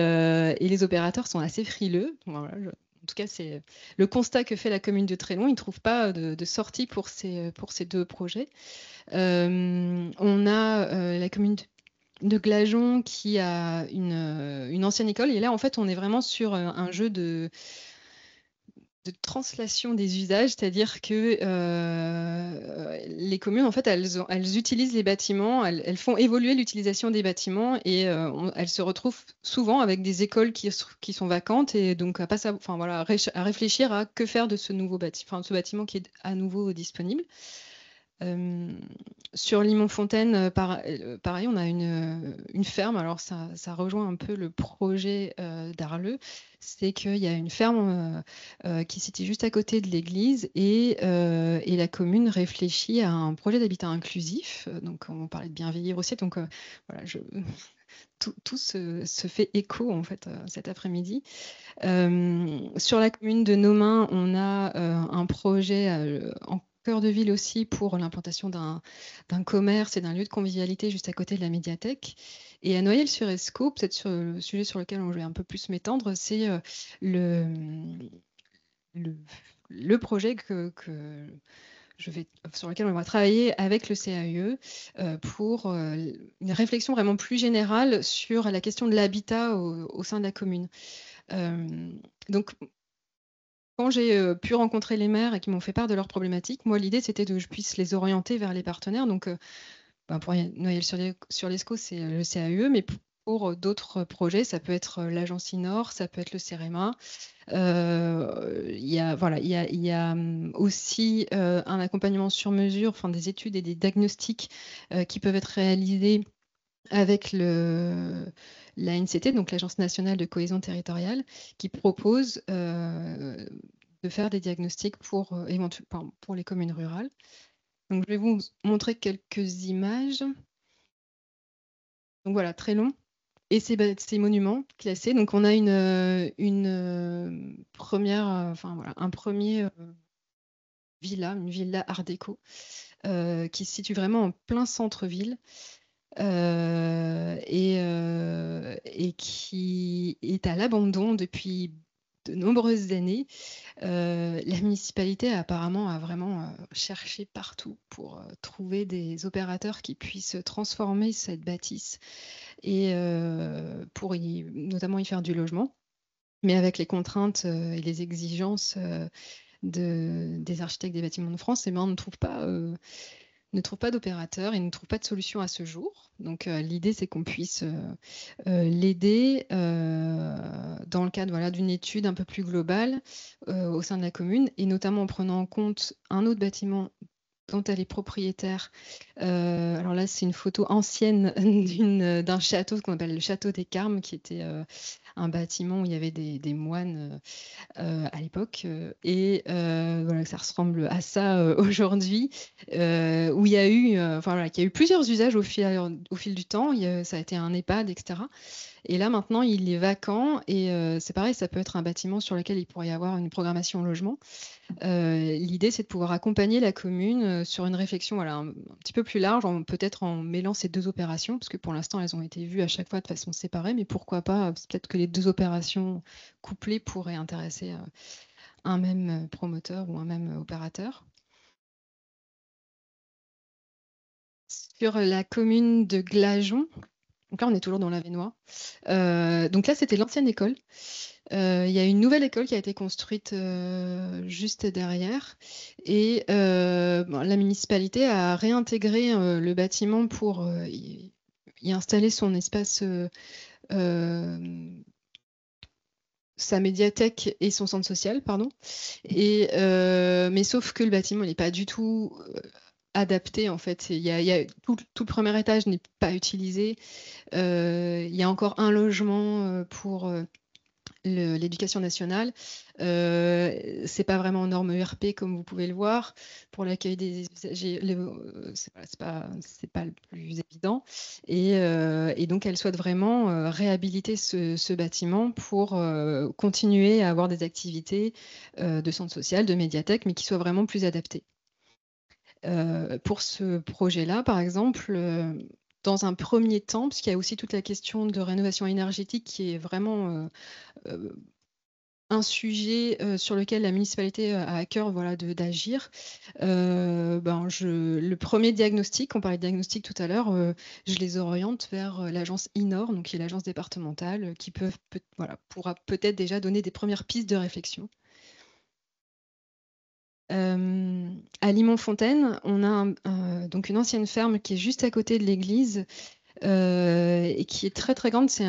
les opérateurs sont assez frileux. Bon, voilà, en tout cas, c'est le constat que fait la commune de Trélon. Ils ne trouvent pas de sortie pour ces 2 projets. On a la commune de Glageon qui a une ancienne école. Et là, en fait, on est vraiment sur un jeu de translation des usages, c'est-à-dire que les communes, en fait, elles utilisent les bâtiments, elles font évoluer l'utilisation des bâtiments et elles se retrouvent souvent avec des écoles qui sont vacantes et donc à réfléchir à que faire de ce nouveau bâtiment, ce bâtiment qui est à nouveau disponible. Sur Limont-Fontaine, pareil, on a une ferme. Alors, ça rejoint un peu le projet d'Arleux. C'est qu'il y a une ferme qui se situe juste à côté de l'église et la commune réfléchit à un projet d'habitat inclusif. Donc, on parlait de bien vieillir aussi. Donc, voilà, tout se fait écho en fait cet après-midi. Sur la commune de Nomain, on a un projet en cœur de ville aussi pour l'implantation d'un commerce et d'un lieu de convivialité juste à côté de la médiathèque. Et à Noyelles-sur-Escaut, peut-être sur le sujet sur lequel on va un peu plus m'étendre, c'est le projet sur lequel on va travailler avec le CAUE pour une réflexion vraiment plus générale sur la question de l'habitat au sein de la commune. Donc, quand j'ai pu rencontrer les maires et qui m'ont fait part de leurs problématiques, moi, l'idée, c'était que je puisse les orienter vers les partenaires. Donc, pour Noyelles-sur-l'Escaut, c'est le CAUE, mais pour d'autres projets, ça peut être l'agence INOR, ça peut être le CEREMA. Il y a aussi un accompagnement sur mesure, des études et des diagnostics qui peuvent être réalisés avec l'ANCT, donc l'Agence nationale de cohésion territoriale, qui propose de faire des diagnostics pour les communes rurales. Donc, je vais vous montrer quelques images. Donc voilà, très long. Et ces monuments classés. Donc, on a une première, un premier une villa art déco qui se situe vraiment en plein centre-ville. et qui est à l'abandon depuis de nombreuses années. La municipalité apparemment a vraiment cherché partout pour trouver des opérateurs qui puissent transformer cette bâtisse et pour notamment y faire du logement, mais avec les contraintes et les exigences des architectes des bâtiments de France, on ne trouve pas d'opérateur et ne trouve pas de solution à ce jour. Donc l'idée, c'est qu'on puisse l'aider dans le cadre d'une étude un peu plus globale au sein de la commune, et notamment en prenant en compte un autre bâtiment dont elle est propriétaire. Alors là, c'est une photo ancienne d'un château qu'on appelle le château des Carmes, qui était un bâtiment où il y avait des moines à l'époque. Et voilà, ça ressemble à ça aujourd'hui, où il y a eu plusieurs usages au fil du temps. Ça a été un EHPAD, etc. Et là, maintenant, il est vacant. Et c'est pareil, ça peut être un bâtiment sur lequel il pourrait y avoir une programmation logement. L'idée, c'est de pouvoir accompagner la commune sur une réflexion un petit peu plus large, peut-être en mêlant ces deux opérations, parce que pour l'instant, elles ont été vues à chaque fois de façon séparée, mais pourquoi pas, peut-être que les deux opérations couplées pourraient intéresser un même promoteur ou un même opérateur. Sur la commune de Glageon, donc là, on est toujours dans l'Avesnois. Donc là, c'était l'ancienne école. Il y a une nouvelle école qui a été construite juste derrière. Et la municipalité a réintégré le bâtiment pour y installer son espace, sa médiathèque et son centre social, pardon. Mais sauf que le bâtiment n'est pas du tout adapté, en fait. Tout le premier étage n'est pas utilisé. Il y a encore un logement pour l'éducation nationale. C'est pas vraiment en norme ERP, comme vous pouvez le voir. Pour l'accueil des usagers, c'est pas le plus évident. Et donc, elle souhaite vraiment réhabiliter ce bâtiment pour continuer à avoir des activités de centre social, de médiathèque, mais qui soient vraiment plus adaptées. Pour ce projet-là, par exemple, dans un premier temps, puisqu'il y a aussi toute la question de rénovation énergétique qui est vraiment un sujet sur lequel la municipalité a à cœur d'agir. Le premier diagnostic, on parlait de diagnostic tout à l'heure, je les oriente vers l'agence INOR, donc qui est l'agence départementale, qui pourra peut-être déjà donner des premières pistes de réflexion. À Limont-Fontaine, on a donc une ancienne ferme qui est juste à côté de l'église et qui est très très grande. C'est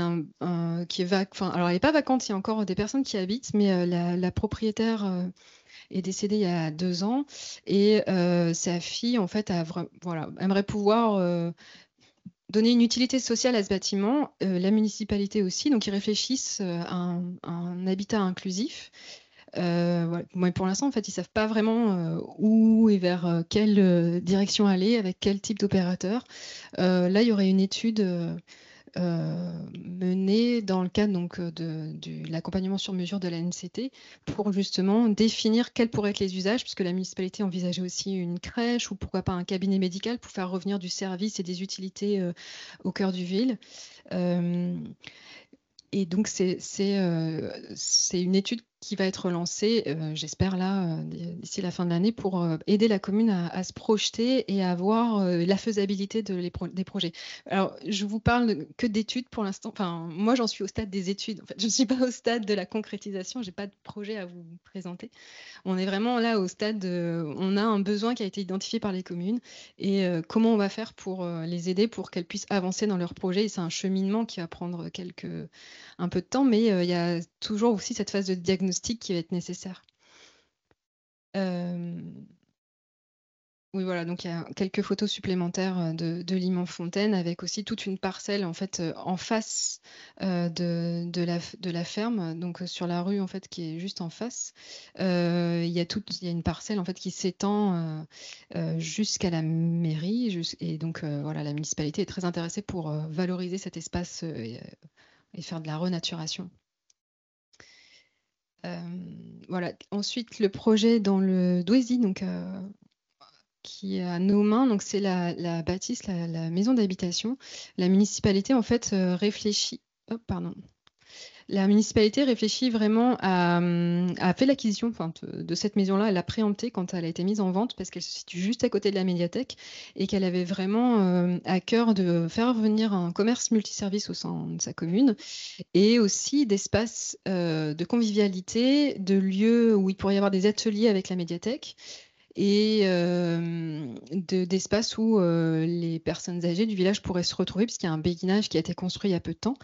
qui est alors elle n'est pas vacante, il y a encore des personnes qui y habitent, mais la propriétaire est décédée il y a 2 ans et sa fille en fait aimerait pouvoir donner une utilité sociale à ce bâtiment, la municipalité aussi, donc ils réfléchissent à un habitat inclusif. Mais pour l'instant, en fait, ils ne savent pas vraiment où et vers quelle direction aller, avec quel type d'opérateur. Là, il y aurait une étude menée dans le cadre de l'accompagnement sur mesure de la NCT pour justement définir quels pourraient être les usages, puisque la municipalité envisageait aussi une crèche ou pourquoi pas un cabinet médical pour faire revenir du service et des utilités au cœur du ville. Et donc, c'est une étude qui va être lancée, j'espère là, d'ici la fin de l'année, pour aider la commune à se projeter et à voir la faisabilité des projets. Alors, je vous parle que d'études pour l'instant. Enfin, moi, j'en suis au stade des études. En fait, je ne suis pas au stade de la concrétisation. Je n'ai pas de projet à vous présenter. On est vraiment là au stade on a un besoin qui a été identifié par les communes et comment on va faire pour les aider pour qu'elles puissent avancer dans leur projet. Et c'est un cheminement qui va prendre un peu de temps, mais il y a toujours aussi cette phase de diagnostic qui va être nécessaire. Oui, voilà, donc il y a quelques photos supplémentaires de Limont-Fontaine avec aussi toute une parcelle en fait en face de la ferme, donc sur la rue en fait qui est juste en face. Il y a une parcelle en fait qui s'étend jusqu'à la mairie et donc la municipalité est très intéressée pour valoriser cet espace et faire de la renaturation. Ensuite, le projet dans le Douaisis, donc qui est à nos mains, donc c'est la bâtisse, la maison d'habitation. La municipalité, en fait, réfléchit. Oh, pardon. La municipalité réfléchit vraiment a fait l'acquisition de cette maison-là. Elle l'a préemptée quand elle a été mise en vente parce qu'elle se situe juste à côté de la médiathèque et qu'elle avait vraiment à cœur de faire venir un commerce multiservice au sein de sa commune et aussi d'espaces de convivialité, de lieux où il pourrait y avoir des ateliers avec la médiathèque et d'espaces où les personnes âgées du village pourraient se retrouver puisqu'il y a un béguinage qui a été construit il y a peu de temps.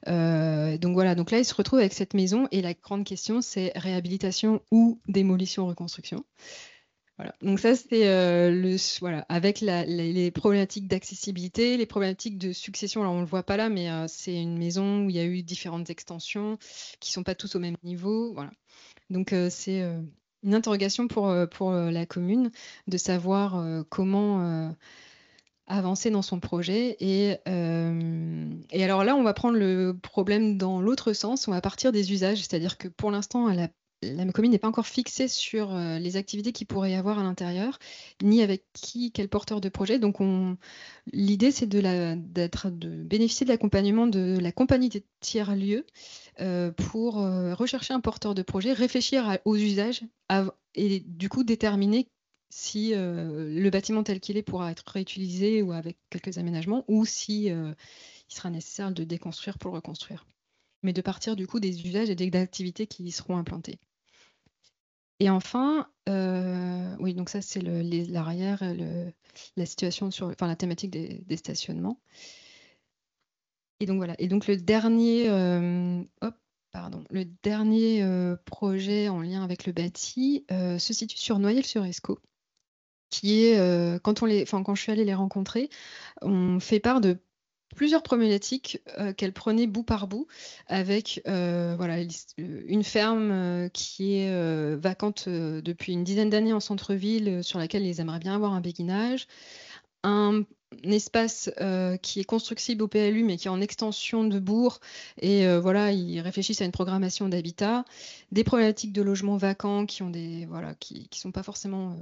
Donc voilà, donc là, il se retrouve avec cette maison et la grande question, c'est réhabilitation ou démolition, reconstruction. Voilà. Donc ça, c'est voilà, avec les problématiques d'accessibilité, les problématiques de succession. Alors on le voit pas là, mais c'est une maison où il y a eu différentes extensions qui sont pas tous au même niveau. Voilà. Donc c'est une interrogation pour la commune de savoir comment avancer dans son projet. Et alors là, on va prendre le problème dans l'autre sens. On va partir des usages, c'est-à-dire que pour l'instant, la commune n'est pas encore fixée sur les activités qu'il pourrait y avoir à l'intérieur, ni avec quel porteur de projet. Donc l'idée, c'est de bénéficier de l'accompagnement de la compagnie des tiers-lieux pour rechercher un porteur de projet, réfléchir aux usages et du coup déterminer si le bâtiment tel qu'il est pourra être réutilisé ou avec quelques aménagements, ou si il sera nécessaire de déconstruire pour le reconstruire. Mais de partir du coup des usages et des activités qui y seront implantées. Et enfin, oui, donc ça c'est l'arrière, la situation la thématique des stationnements. Et donc voilà. Et donc le dernier, le dernier projet en lien avec le bâti se situe sur Noyelles-sur-Escaut, qui est, quand je suis allée les rencontrer, on fait part de plusieurs problématiques qu'elles prenaient bout par bout, avec une ferme qui est vacante depuis une dizaine d'années en centre-ville, sur laquelle ils aimeraient bien avoir un béguinage, un espace qui est constructible au PLU mais qui est en extension de bourg et ils réfléchissent à une programmation d'habitat, des problématiques de logements vacants qui ont qui sont pas forcément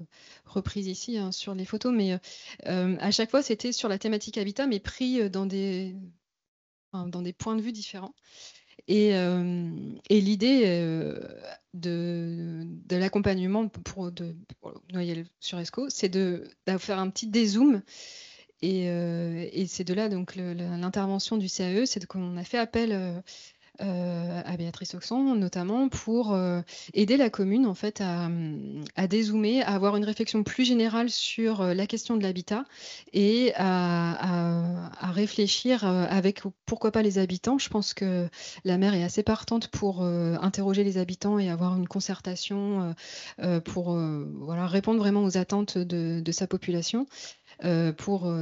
reprises ici sur les photos, mais à chaque fois c'était sur la thématique habitat mais pris dans des points de vue différents. Et l'idée de l'accompagnement pour Noyelles-sur-Escaut, c'est de faire un petit dézoom. Et c'est de là donc l'intervention du CAE, c'est qu'on a fait appel à Béatrice Oxon notamment pour aider la commune en fait à dézoomer, à avoir une réflexion plus générale sur la question de l'habitat et à réfléchir avec pourquoi pas les habitants. Je pense que la maire est assez partante pour interroger les habitants et avoir une concertation pour répondre vraiment aux attentes de sa population, pour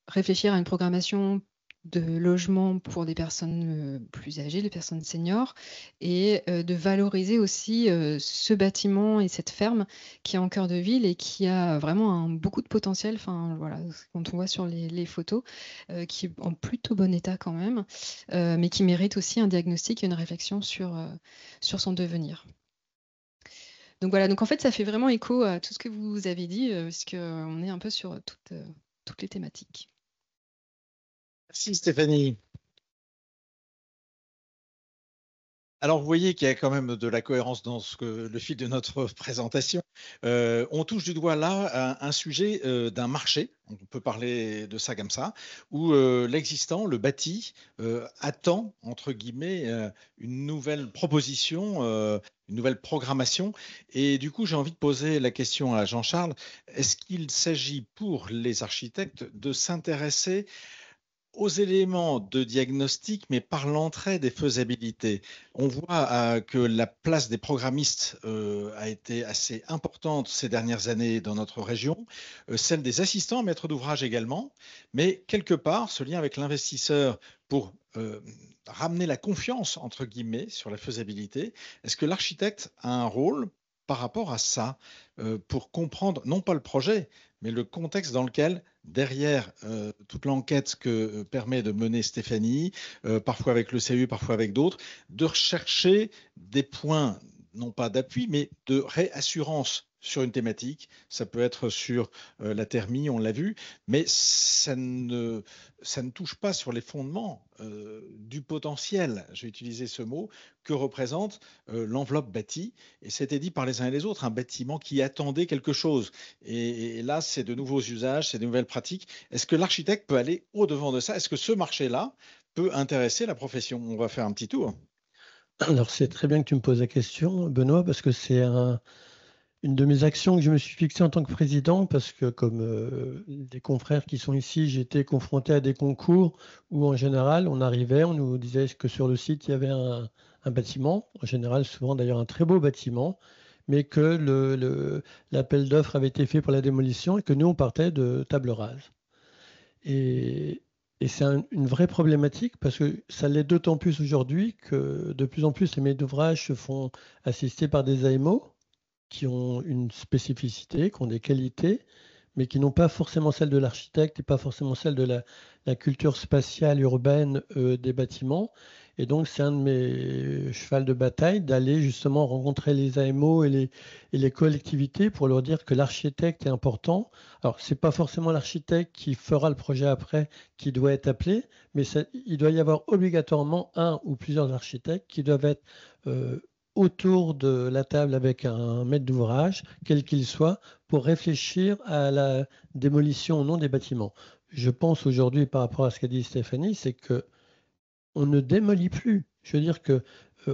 réfléchir à une programmation de logement pour des personnes plus âgées, des personnes seniors, et de valoriser aussi ce bâtiment et cette ferme qui est en cœur de ville et qui a vraiment beaucoup de potentiel, quand on voit sur les photos, qui est en plutôt bon état quand même, mais qui mérite aussi un diagnostic et une réflexion sur son devenir. Donc voilà, donc en fait ça fait vraiment écho à tout ce que vous avez dit, puisqu'on est un peu sur toutes les thématiques. Merci Stéphanie. Alors, vous voyez qu'il y a quand même de la cohérence dans le fil de notre présentation. On touche du doigt là un sujet d'un marché, on peut parler de ça comme ça, où l'existant, le bâti, attend, entre guillemets, une nouvelle proposition, une nouvelle programmation. Et du coup, j'ai envie de poser la question à Jean-Charles. Est-ce qu'il s'agit pour les architectes de s'intéresser aux éléments de diagnostic, mais par l'entrée des faisabilités? On voit que la place des programmistes a été assez importante ces dernières années dans notre région, celle des assistants maîtres d'ouvrage également, mais quelque part, ce lien avec l'investisseur pour ramener la confiance, entre guillemets, sur la faisabilité, est-ce que l'architecte a un rôle par rapport à ça, pour comprendre, non pas le projet, mais le contexte dans lequel, derrière toute l'enquête que permet de mener Stéphanie, parfois avec le CAE, parfois avec d'autres, de rechercher des points, non pas d'appui, mais de réassurance sur une thématique, ça peut être sur la thermie, on l'a vu, mais ça ne touche pas sur les fondements du potentiel, je vais utiliser ce mot, que représente l'enveloppe bâtie. Et c'était dit par les uns et les autres, un bâtiment qui attendait quelque chose. Et là, c'est de nouveaux usages, c'est de nouvelles pratiques. Est-ce que l'architecte peut aller au-devant de ça? Est-ce que ce marché-là peut intéresser la profession? On va faire un petit tour. Alors, c'est très bien que tu me poses la question, Benoît, parce que c'est une de mes actions que je me suis fixée en tant que président, parce que comme les confrères qui sont ici, j'étais confronté à des concours où en général, on arrivait, on nous disait que sur le site, il y avait un bâtiment, en général, souvent d'ailleurs un très beau bâtiment, mais que l'appel d'offres avait été fait pour la démolition et que nous, on partait de table rase. Et c'est une vraie problématique parce que ça l'est d'autant plus aujourd'hui que de plus en plus les maîtres d'ouvrage se font assister par des AMO qui ont une spécificité, qui ont des qualités, mais qui n'ont pas forcément celle de l'architecte et pas forcément celle de la culture spatiale urbaine des bâtiments. Et donc, c'est un de mes chevals de bataille d'aller justement rencontrer les AMO et les collectivités pour leur dire que l'architecte est important. Alors, ce n'est pas forcément l'architecte qui fera le projet après qui doit être appelé, mais il doit y avoir obligatoirement un ou plusieurs architectes qui doivent être autour de la table avec un maître d'ouvrage, quel qu'il soit, pour réfléchir à la démolition ou non des bâtiments. Je pense aujourd'hui, par rapport à ce qu'a dit Stéphanie, c'est que on ne démolit plus. Je veux dire que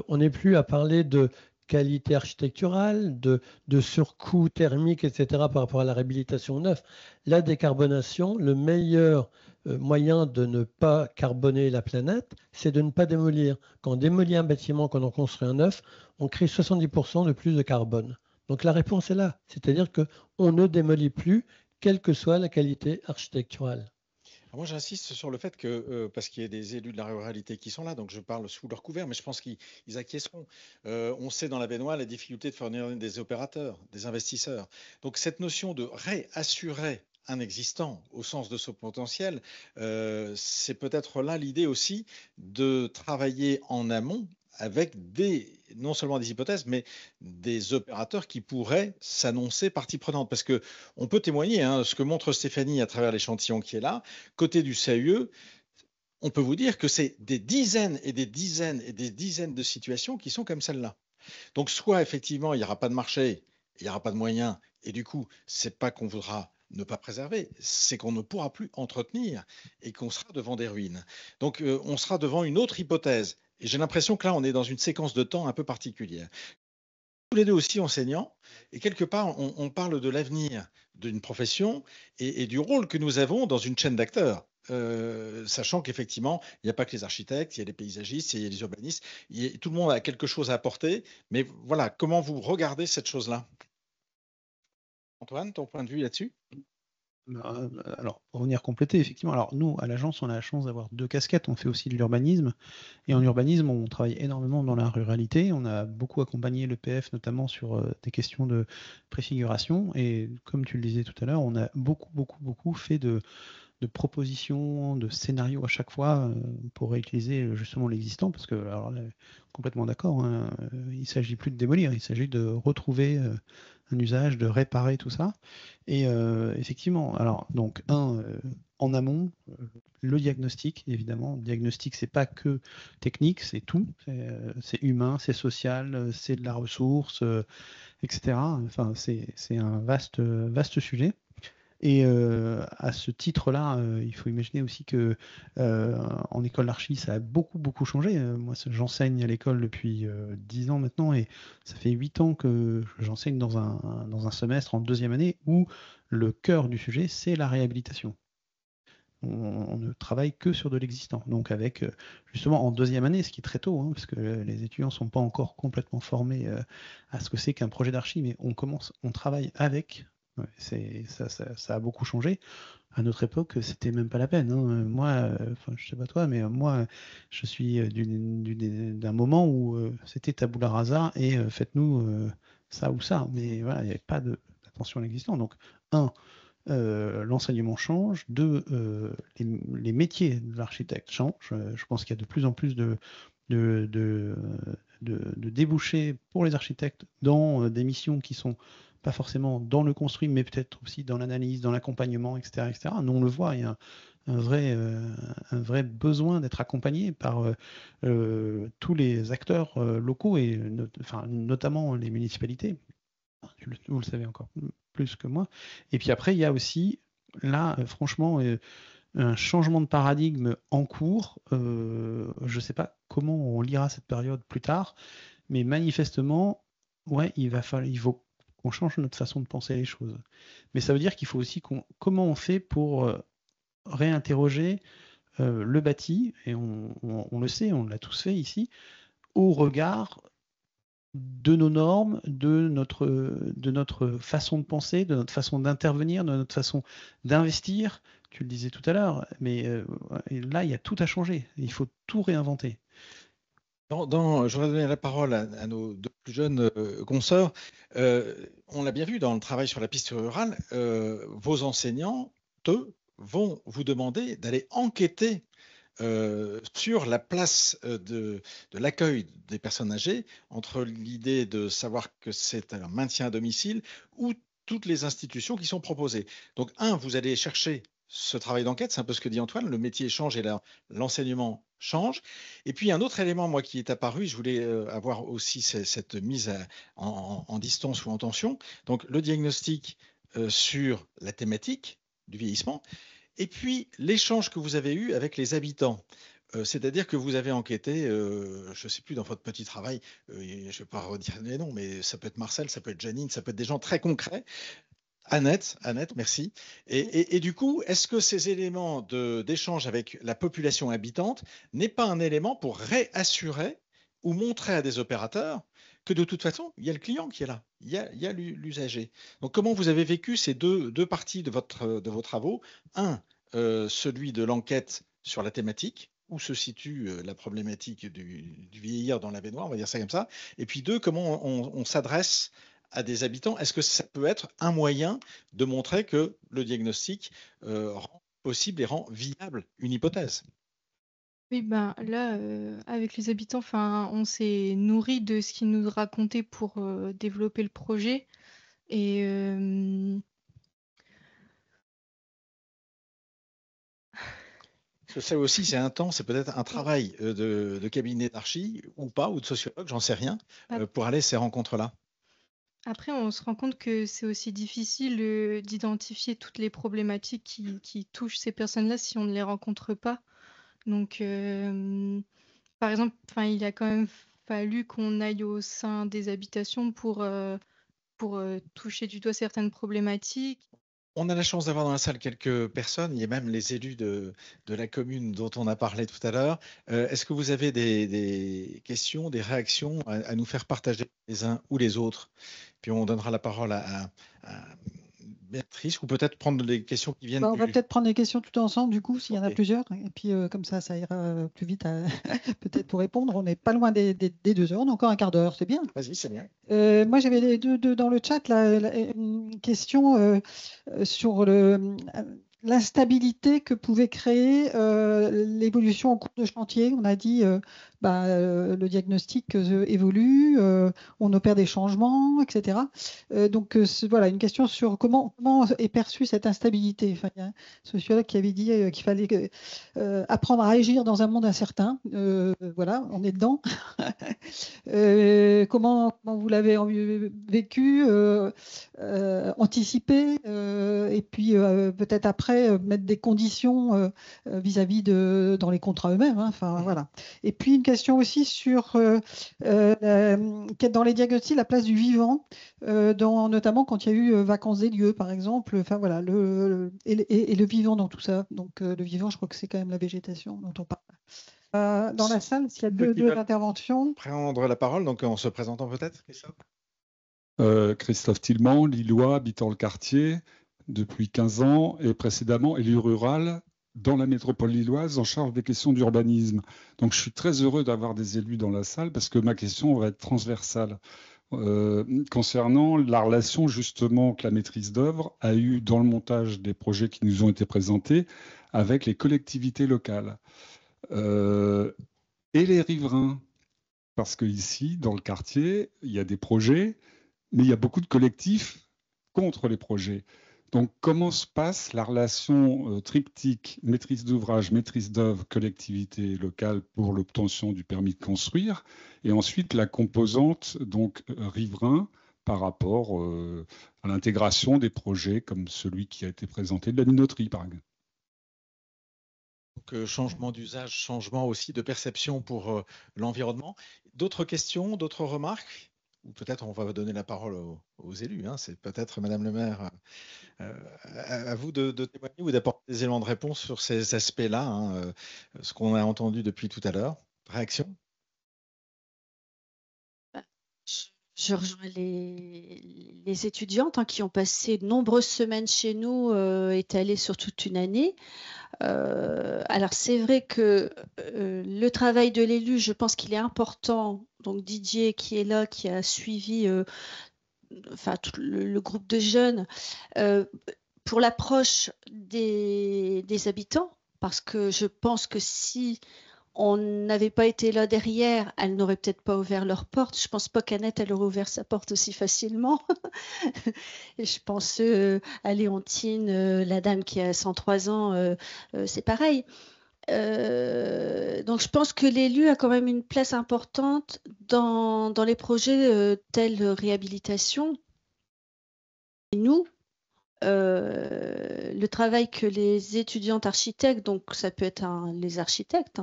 on n'est plus à parler de qualité architecturale, de surcoût thermique, etc. par rapport à la réhabilitation neuve. La décarbonation, le meilleur moyen de ne pas carboner la planète, c'est de ne pas démolir. Quand on démolit un bâtiment, quand on construit un neuf, on crée 70% de plus de carbone. Donc la réponse est là, c'est-à-dire qu'on ne démolit plus, quelle que soit la qualité architecturale. Moi, j'insiste sur le fait que, parce qu'il y a des élus de la ruralité qui sont là, donc je parle sous leur couvert, mais je pense qu'ils acquiesceront. On sait dans la baignoire la difficulté de fournir des opérateurs, des investisseurs. Donc cette notion de réassurer un existant au sens de ce potentiel, c'est peut-être là l'idée aussi de travailler en amont avec non seulement des hypothèses, mais des opérateurs qui pourraient s'annoncer partie prenante. Parce qu'on peut témoigner, ce que montre Stéphanie à travers l'échantillon qui est là, côté du CAUE, on peut vous dire que c'est des dizaines et des dizaines et des dizaines de situations qui sont comme celle-là. Donc soit effectivement, il n'y aura pas de marché, il n'y aura pas de moyens, et du coup, c'est pas qu'on voudra ne pas préserver, c'est qu'on ne pourra plus entretenir et qu'on sera devant des ruines. Donc on sera devant une autre hypothèse. Et j'ai l'impression que là, on est dans une séquence de temps un peu particulière. Tous les deux aussi enseignants, et quelque part, on parle de l'avenir d'une profession et du rôle que nous avons dans une chaîne d'acteurs. Sachant qu'effectivement, il n'y a pas que les architectes, il y a les paysagistes, il y a les urbanistes, tout le monde a quelque chose à apporter. Mais voilà, comment vous regardez cette chose-là? Antoine, ton point de vue là-dessus? Alors, pour venir compléter, effectivement, alors nous, à l'agence, on a la chance d'avoir deux casquettes. On fait aussi de l'urbanisme. Et en urbanisme, on travaille énormément dans la ruralité. On a beaucoup accompagné l'EPF, notamment sur des questions de préfiguration. Et comme tu le disais tout à l'heure, on a beaucoup fait de propositions, de scénarios à chaque fois pour réutiliser justement l'existant, parce que, alors là, complètement d'accord, il ne s'agit plus de démolir, il s'agit de retrouver un usage, de réparer tout ça. Et effectivement, alors, donc, en amont, le diagnostic, évidemment. Le diagnostic, c'est pas que technique, c'est tout. C'est humain, c'est social, c'est de la ressource, etc. Enfin, c'est un vaste sujet. Et à ce titre-là, il faut imaginer aussi que en école d'archi, ça a beaucoup changé. Moi, j'enseigne à l'école depuis 10 ans maintenant, et ça fait 8 ans que j'enseigne dans un semestre en deuxième année où le cœur du sujet, c'est la réhabilitation. On ne travaille que sur de l'existant. Donc avec, justement, en deuxième année, ce qui est très tôt, parce que les étudiants ne sont pas encore complètement formés à ce que c'est qu'un projet d'archi, mais on travaille avec. Ça a beaucoup changé. À notre époque, c'était même pas la peine. Moi, je sais pas toi, mais moi, je suis d'un moment où c'était tabula rasa et faites-nous ça ou ça. Mais voilà, il n'y avait pas d'attention à l'existant. Donc, l'enseignement change. Deux, les métiers de l'architecte changent. Je pense qu'il y a de plus en plus de débouchés pour les architectes dans des missions qui sont pas forcément dans le construit, mais peut-être aussi dans l'analyse, dans l'accompagnement, etc., etc. Nous, on le voit, il y a un vrai besoin d'être accompagné par tous les acteurs locaux, et notamment les municipalités. Vous le savez encore plus que moi. Et puis après, il y a aussi, là, franchement, un changement de paradigme en cours. Je ne sais pas comment on lira cette période plus tard, mais manifestement, ouais, il faut qu'on change notre façon de penser les choses. Mais ça veut dire qu'il faut aussi comment on fait pour réinterroger le bâti, et on le sait, on l'a tous fait ici, au regard de nos normes, de notre façon de penser, de notre façon d'intervenir, de notre façon d'investir. Tu le disais tout à l'heure, mais là, il y a tout à changer. Il faut tout réinventer. Je voudrais donner la parole à nos deux plus jeunes consoeurs. On l'a bien vu dans le travail sur la piste rurale, vos enseignants, eux, vont vous demander d'aller enquêter sur la place de l'accueil des personnes âgées, entre l'idée de savoir que c'est un maintien à domicile ou toutes les institutions qui sont proposées. Donc, vous allez chercher ce travail d'enquête, c'est un peu ce que dit Antoine, le métier change et l'enseignement change. Et puis, un autre élément, moi, qui est apparu, je voulais avoir aussi cette mise en distance ou en tension. Donc, le diagnostic sur la thématique du vieillissement, et puis l'échange que vous avez eu avec les habitants. C'est-à-dire que vous avez enquêté, je ne sais plus, dans votre petit travail, je ne vais pas redire les noms, mais ça peut être Marcel, ça peut être Janine, ça peut être des gens très concrets. Annette, merci. Et du coup, est-ce que ces éléments d'échange avec la population habitante n'est pas un élément pour réassurer ou montrer à des opérateurs que de toute façon, il y a le client qui est là, il y a l'usager. Donc, comment vous avez vécu ces deux parties de vos travaux? Celui de l'enquête sur la thématique, où se situe la problématique du vieillir dans l'Avesnois, on va dire ça comme ça. Et puis deux, comment on s'adresse à des habitants. Est-ce que ça peut être un moyen de montrer que le diagnostic rend possible et rend viable une hypothèse? Oui, ben là, avec les habitants, on s'est nourri de ce qu'ils nous racontaient pour développer le projet. Et ça aussi, c'est un temps, c'est peut-être un travail de cabinet d'archi ou pas, ou de sociologue, j'en sais rien, pour aller à ces rencontres-là. Après, on se rend compte que c'est aussi difficile d'identifier toutes les problématiques qui touchent ces personnes-là si on ne les rencontre pas. Donc, par exemple, il a quand même fallu qu'on aille au sein des habitations pour toucher du doigt certaines problématiques. On a la chance d'avoir dans la salle quelques personnes. Il y a même les élus de la commune dont on a parlé tout à l'heure. Est-ce que vous avez des questions, des réactions à nous faire partager les uns ou les autres? Puis on donnera la parole à Béatrice, ou peut-être prendre les questions qui viennent. On va peut-être prendre les questions tout ensemble, du coup, s'il y en a plusieurs. Et puis, comme ça ira plus vite peut-être pour répondre. On n'est pas loin des 2 heures. On a encore un quart d'heure, c'est bien. Vas-y, c'est bien. Moi, j'avais deux dans le chat, une question sur l'instabilité que pouvait créer l'évolution en cours de chantier. On a dit le diagnostic évolue, on opère des changements, etc. Donc voilà, une question sur comment est perçue cette instabilité. Enfin, il y a un sociologue qui avait dit qu'il fallait apprendre à agir dans un monde incertain. Voilà, on est dedans. Comment vous l'avez vécu, anticipé, et puis peut-être après mettre des conditions vis-à-vis dans les contrats eux-mêmes. Enfin voilà. Et puis une question aussi sur dans les diagnostics la place du vivant, notamment quand il y a eu vacances des lieux, par exemple. Enfin voilà, et le vivant dans tout ça. Donc le vivant, je crois que c'est quand même la végétation dont on parle. Dans la salle, s'il y a deux interventions. Prendre la parole, donc en se présentant peut-être, Christophe. Christophe Tillemans, Lillois, habitant le quartier depuis 15 ans et précédemment élu rural dans la métropole lilloise en charge des questions d'urbanisme. Donc je suis très heureux d'avoir des élus dans la salle parce que ma question va être transversale. Concernant la relation justement que la maîtrise d'œuvre a eue dans le montage des projets qui nous ont été présentés avec les collectivités locales. Et les riverains, parce qu'ici, dans le quartier, il y a des projets, mais il y a beaucoup de collectifs contre les projets. Donc, comment se passe la relation triptyque maîtrise d'ouvrage, maîtrise d'œuvre, collectivité locale pour l'obtention du permis de construire, et ensuite la composante donc riverain par rapport à l'intégration des projets comme celui qui a été présenté de la minoterie, par exemple. Donc, changement d'usage, changement aussi de perception pour l'environnement. D'autres questions, d'autres remarques? Ou peut-être on va donner la parole aux élus. Hein. C'est peut-être, Madame le maire, à vous de témoigner ou d'apporter des éléments de réponse sur ces aspects-là, hein, ce qu'on a entendu depuis tout à l'heure. Réaction? Je rejoins les étudiantes qui ont passé de nombreuses semaines chez nous, étalées sur toute une année. Alors c'est vrai que le travail de l'élu, je pense qu'il est important. Donc Didier qui est là, qui a suivi tout le groupe de jeunes pour l'approche des habitants, parce que je pense que si on n'avait pas été là derrière, elles n'auraient peut-être pas ouvert leur porte. Je pense pas qu'Annette elle aurait ouvert sa porte aussi facilement. Et je pense à Léontine, la dame qui a 103 ans, c'est pareil. Donc je pense que l'élu a quand même une place importante dans les projets tels réhabilitation. Et nous, le travail que les étudiantes architectes, donc ça peut être les architectes,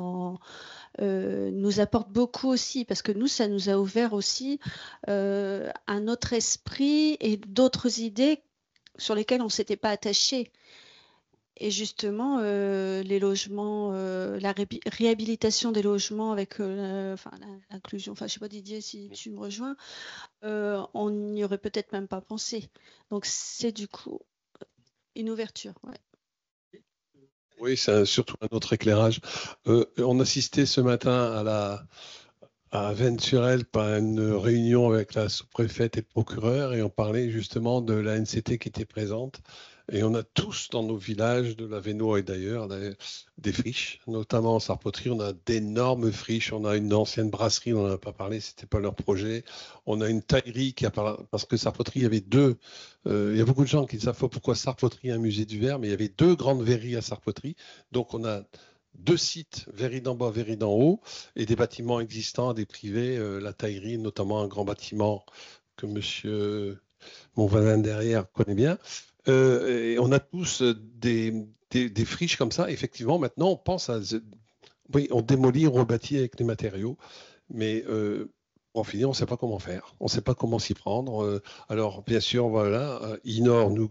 nous apportent beaucoup aussi, parce que nous, ça nous a ouvert aussi un autre esprit et d'autres idées sur lesquelles on ne s'était pas attaché. Et justement, les logements, la réhabilitation des logements avec l'inclusion, je ne sais pas Didier si tu me rejoins, on n'y aurait peut-être même pas pensé. Donc c'est du coup une ouverture. Ouais. Oui, c'est surtout un autre éclairage. On assistait ce matin à Vennes-sur-Elle par une réunion avec la sous-préfète et le procureur, et on parlait justement de la NCT qui était présente. Et on a tous dans nos villages de l'Avesnois et d'ailleurs des friches, notamment en Sarpoterie, on a d'énormes friches. On a une ancienne brasserie, on n'en a pas parlé, c'était pas leur projet. On a une taillerie parce que Sarpoterie, il y avait deux. Il y a beaucoup de gens qui ne savent pas pourquoi Sarpoterie est un musée du verre, mais il y avait deux grandes verreries à Sarpoterie. Donc on a deux sites, verrerie d'en bas, verrerie d'en haut, et des bâtiments existants, des privés, la taillerie, notamment un grand bâtiment que monsieur, mon voisin derrière, connaît bien. Et on a tous des friches comme ça. Effectivement, maintenant, on pense à... Oui, on démolit, on rebâtit avec les matériaux, mais en fini, on ne sait pas comment faire. On ne sait pas comment s'y prendre. Alors, bien sûr, voilà, INOR nous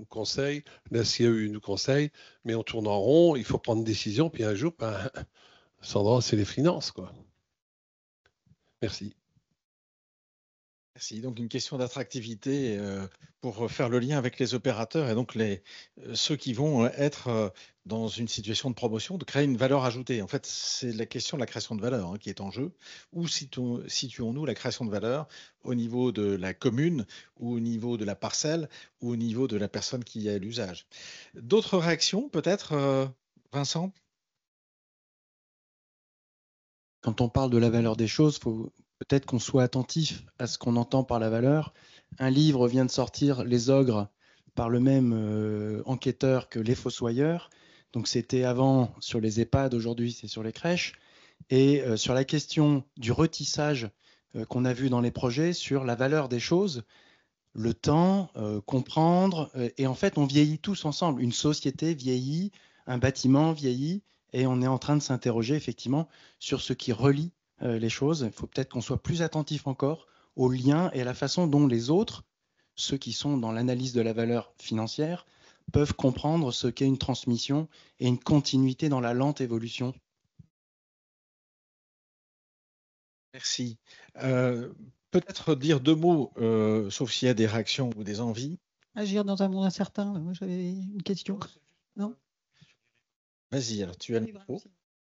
conseille, la CAU nous conseille, mais on tourne en rond, il faut prendre une décision, puis un jour, Sandra, c'est les finances, quoi. Merci. Merci. Donc une question d'attractivité pour faire le lien avec les opérateurs et donc ceux qui vont être dans une situation de promotion, de créer une valeur ajoutée. En fait, c'est la question de la création de valeur qui est en jeu. Où situons-nous la création de valeur au niveau de la commune, ou au niveau de la parcelle, ou au niveau de la personne qui y a l'usage? D'autres réactions peut-être, Vincent? Quand on parle de la valeur des choses, il faut peut-être qu'on soit attentif à ce qu'on entend par la valeur. Un livre vient de sortir, Les Ogres, par le même enquêteur que Les Fossoyeurs. Donc c'était avant sur les EHPAD, aujourd'hui c'est sur les crèches. Et sur la question du retissage qu'on a vu dans les projets, sur la valeur des choses, le temps, comprendre, et en fait on vieillit tous ensemble. Une société vieillit, un bâtiment vieillit, et on est en train de s'interroger effectivement sur ce qui relie les choses. Il faut peut-être qu'on soit plus attentif encore aux liens et à la façon dont les autres, ceux qui sont dans l'analyse de la valeur financière, peuvent comprendre ce qu'est une transmission et une continuité dans la lente évolution. Merci. Peut-être dire deux mots, sauf s'il y a des réactions ou des envies. Agir dans un monde incertain, moi j'avais une question. Non ? Vas-y, alors tu as le micro.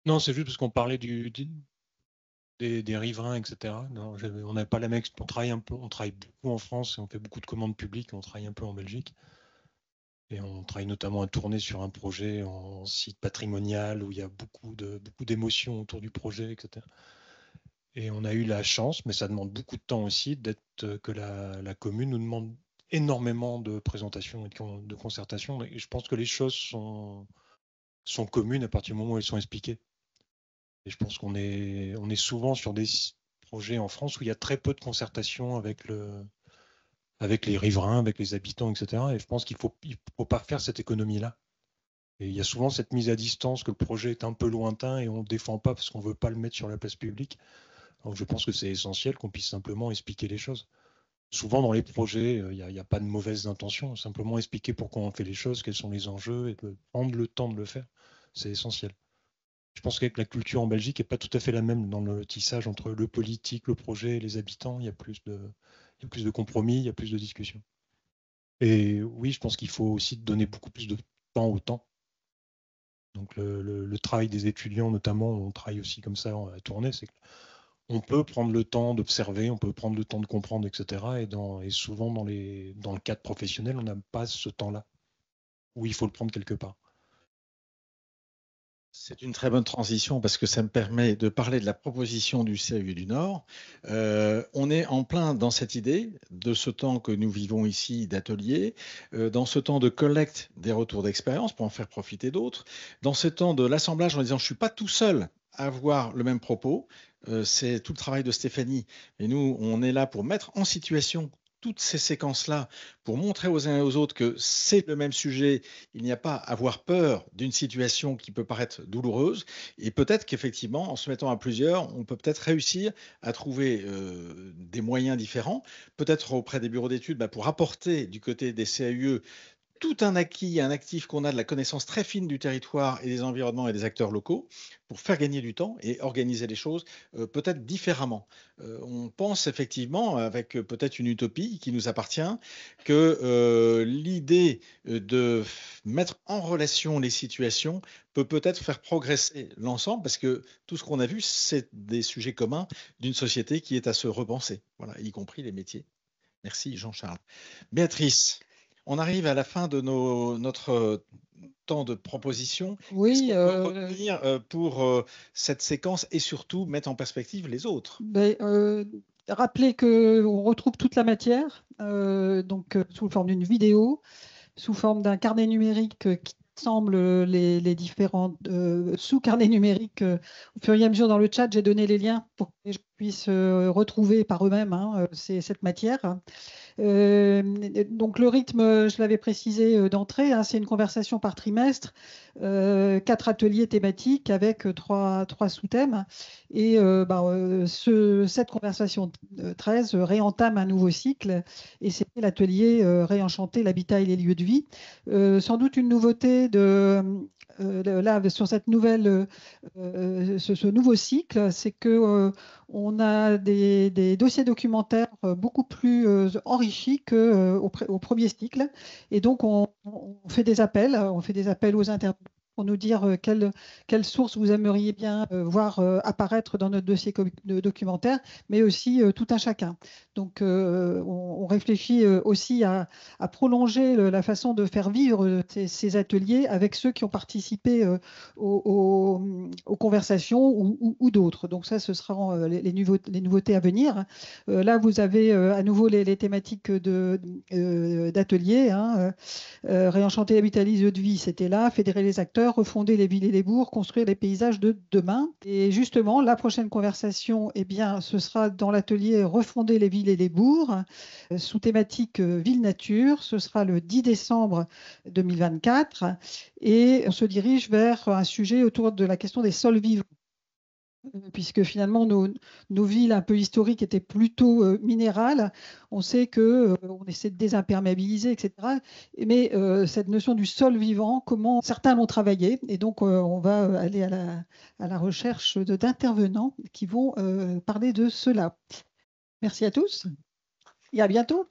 Non, c'est juste parce qu'on parlait des riverains, etc. Non, on n'a pas la même. On travaille beaucoup en France et on fait beaucoup de commandes publiques. On travaille un peu en Belgique et on travaille notamment à tourner sur un projet en site patrimonial où il y a beaucoup d'émotions autour du projet, etc. Et on a eu la chance, mais ça demande beaucoup de temps aussi, que la commune nous demande énormément de présentations et de concertations. Et je pense que les choses sont communes à partir du moment où elles sont expliquées. Et je pense qu'on est souvent sur des projets en France où il y a très peu de concertation avec les riverains, avec les habitants, etc. Et je pense qu'il faut pas faire cette économie-là. Et il y a souvent cette mise à distance que le projet est un peu lointain et on ne défend pas parce qu'on ne veut pas le mettre sur la place publique. Donc je pense que c'est essentiel qu'on puisse simplement expliquer les choses. Souvent dans les projets, il n'y a pas de mauvaises intentions, simplement expliquer pourquoi on fait les choses, quels sont les enjeux et de prendre le temps de le faire, c'est essentiel. Je pense qu'avec la culture en Belgique n'est pas tout à fait la même dans le tissage entre le politique, le projet et les habitants. Il y a plus de compromis, il y a plus de discussions. Et oui, je pense qu'il faut aussi donner beaucoup plus de temps au temps. Donc le travail des étudiants, notamment, on travaille aussi comme ça à tourner, c'est qu'on peut prendre le temps d'observer, on peut prendre le temps de comprendre, etc. Et souvent, dans le cadre professionnel, on n'a pas ce temps-là, où il faut le prendre quelque part. C'est une très bonne transition parce que ça me permet de parler de la proposition du CAU du Nord. On est en plein dans cette idée de ce temps que nous vivons ici d'atelier, dans ce temps de collecte des retours d'expérience pour en faire profiter d'autres, dans ce temps de l'assemblage en disant je ne suis pas tout seul à avoir le même propos. C'est tout le travail de Stéphanie. Et nous, on est là pour mettre en situation toutes ces séquences-là pour montrer aux uns et aux autres que c'est le même sujet, il n'y a pas à avoir peur d'une situation qui peut paraître douloureuse et peut-être qu'effectivement, en se mettant à plusieurs, on peut peut-être réussir à trouver des moyens différents, peut-être auprès des bureaux d'études pour apporter du côté des CAUE tout un acquis, un actif qu'on a de la connaissance très fine du territoire et des environnements et des acteurs locaux pour faire gagner du temps et organiser les choses peut-être différemment. On pense effectivement, avec peut-être une utopie qui nous appartient, que l'idée de mettre en relation les situations peut peut-être faire progresser l'ensemble parce que tout ce qu'on a vu, c'est des sujets communs d'une société qui est à se repenser, voilà, y compris les métiers. Merci Jean-Charles. Béatrice. On arrive à la fin de notre temps de proposition. Oui. Qu'est-ce qu'on peut retenir pour cette séquence et surtout mettre en perspective les autres? Rappelez qu'on retrouve toute la matière, donc sous forme d'une vidéo, sous forme d'un carnet numérique qui semble les différents sous-carnets numériques. Au fur et à mesure dans le chat, j'ai donné les liens pour que les gens puissent retrouver par eux-mêmes cette matière. Donc le rythme, je l'avais précisé d'entrée, c'est une conversation par trimestre, 4 ateliers thématiques avec 3 sous-thèmes. Et cette conversation 13 réentame un nouveau cycle et c'est l'atelier Réenchanter l'habitat et les lieux de vie. Sans doute une nouveauté là, sur cette ce nouveau cycle, c'est que on a des dossiers documentaires beaucoup plus enrichis qu'au premier cycle. Et donc, on fait des appels aux internautes pour nous dire quelles sources vous aimeriez bien voir apparaître dans notre dossier documentaire, mais aussi tout un chacun. Donc, on réfléchit aussi à prolonger la façon de faire vivre ces ateliers avec ceux qui ont participé aux conversations ou d'autres. Donc ça, ce seront les nouveautés à venir. Là, vous avez à nouveau les thématiques d'ateliers. Réenchanter l'habitat et les lieux de vie, c'était là. Fédérer les acteurs, refonder les villes et les bourgs, construire les paysages de demain. Et justement, la prochaine conversation, ce sera dans l'atelier Refonder les villes et les bourgs, sous thématique ville-nature. Ce sera le 10 décembre 2024. Et on se dirige vers un sujet autour de la question des sols vivants. Puisque finalement nos villes un peu historiques étaient plutôt minérales, on sait qu'on essaie de désimperméabiliser, etc. Mais cette notion du sol vivant, comment certains l'ont travaillé, et donc on va aller à la recherche d'intervenants qui vont parler de cela. Merci à tous et à bientôt.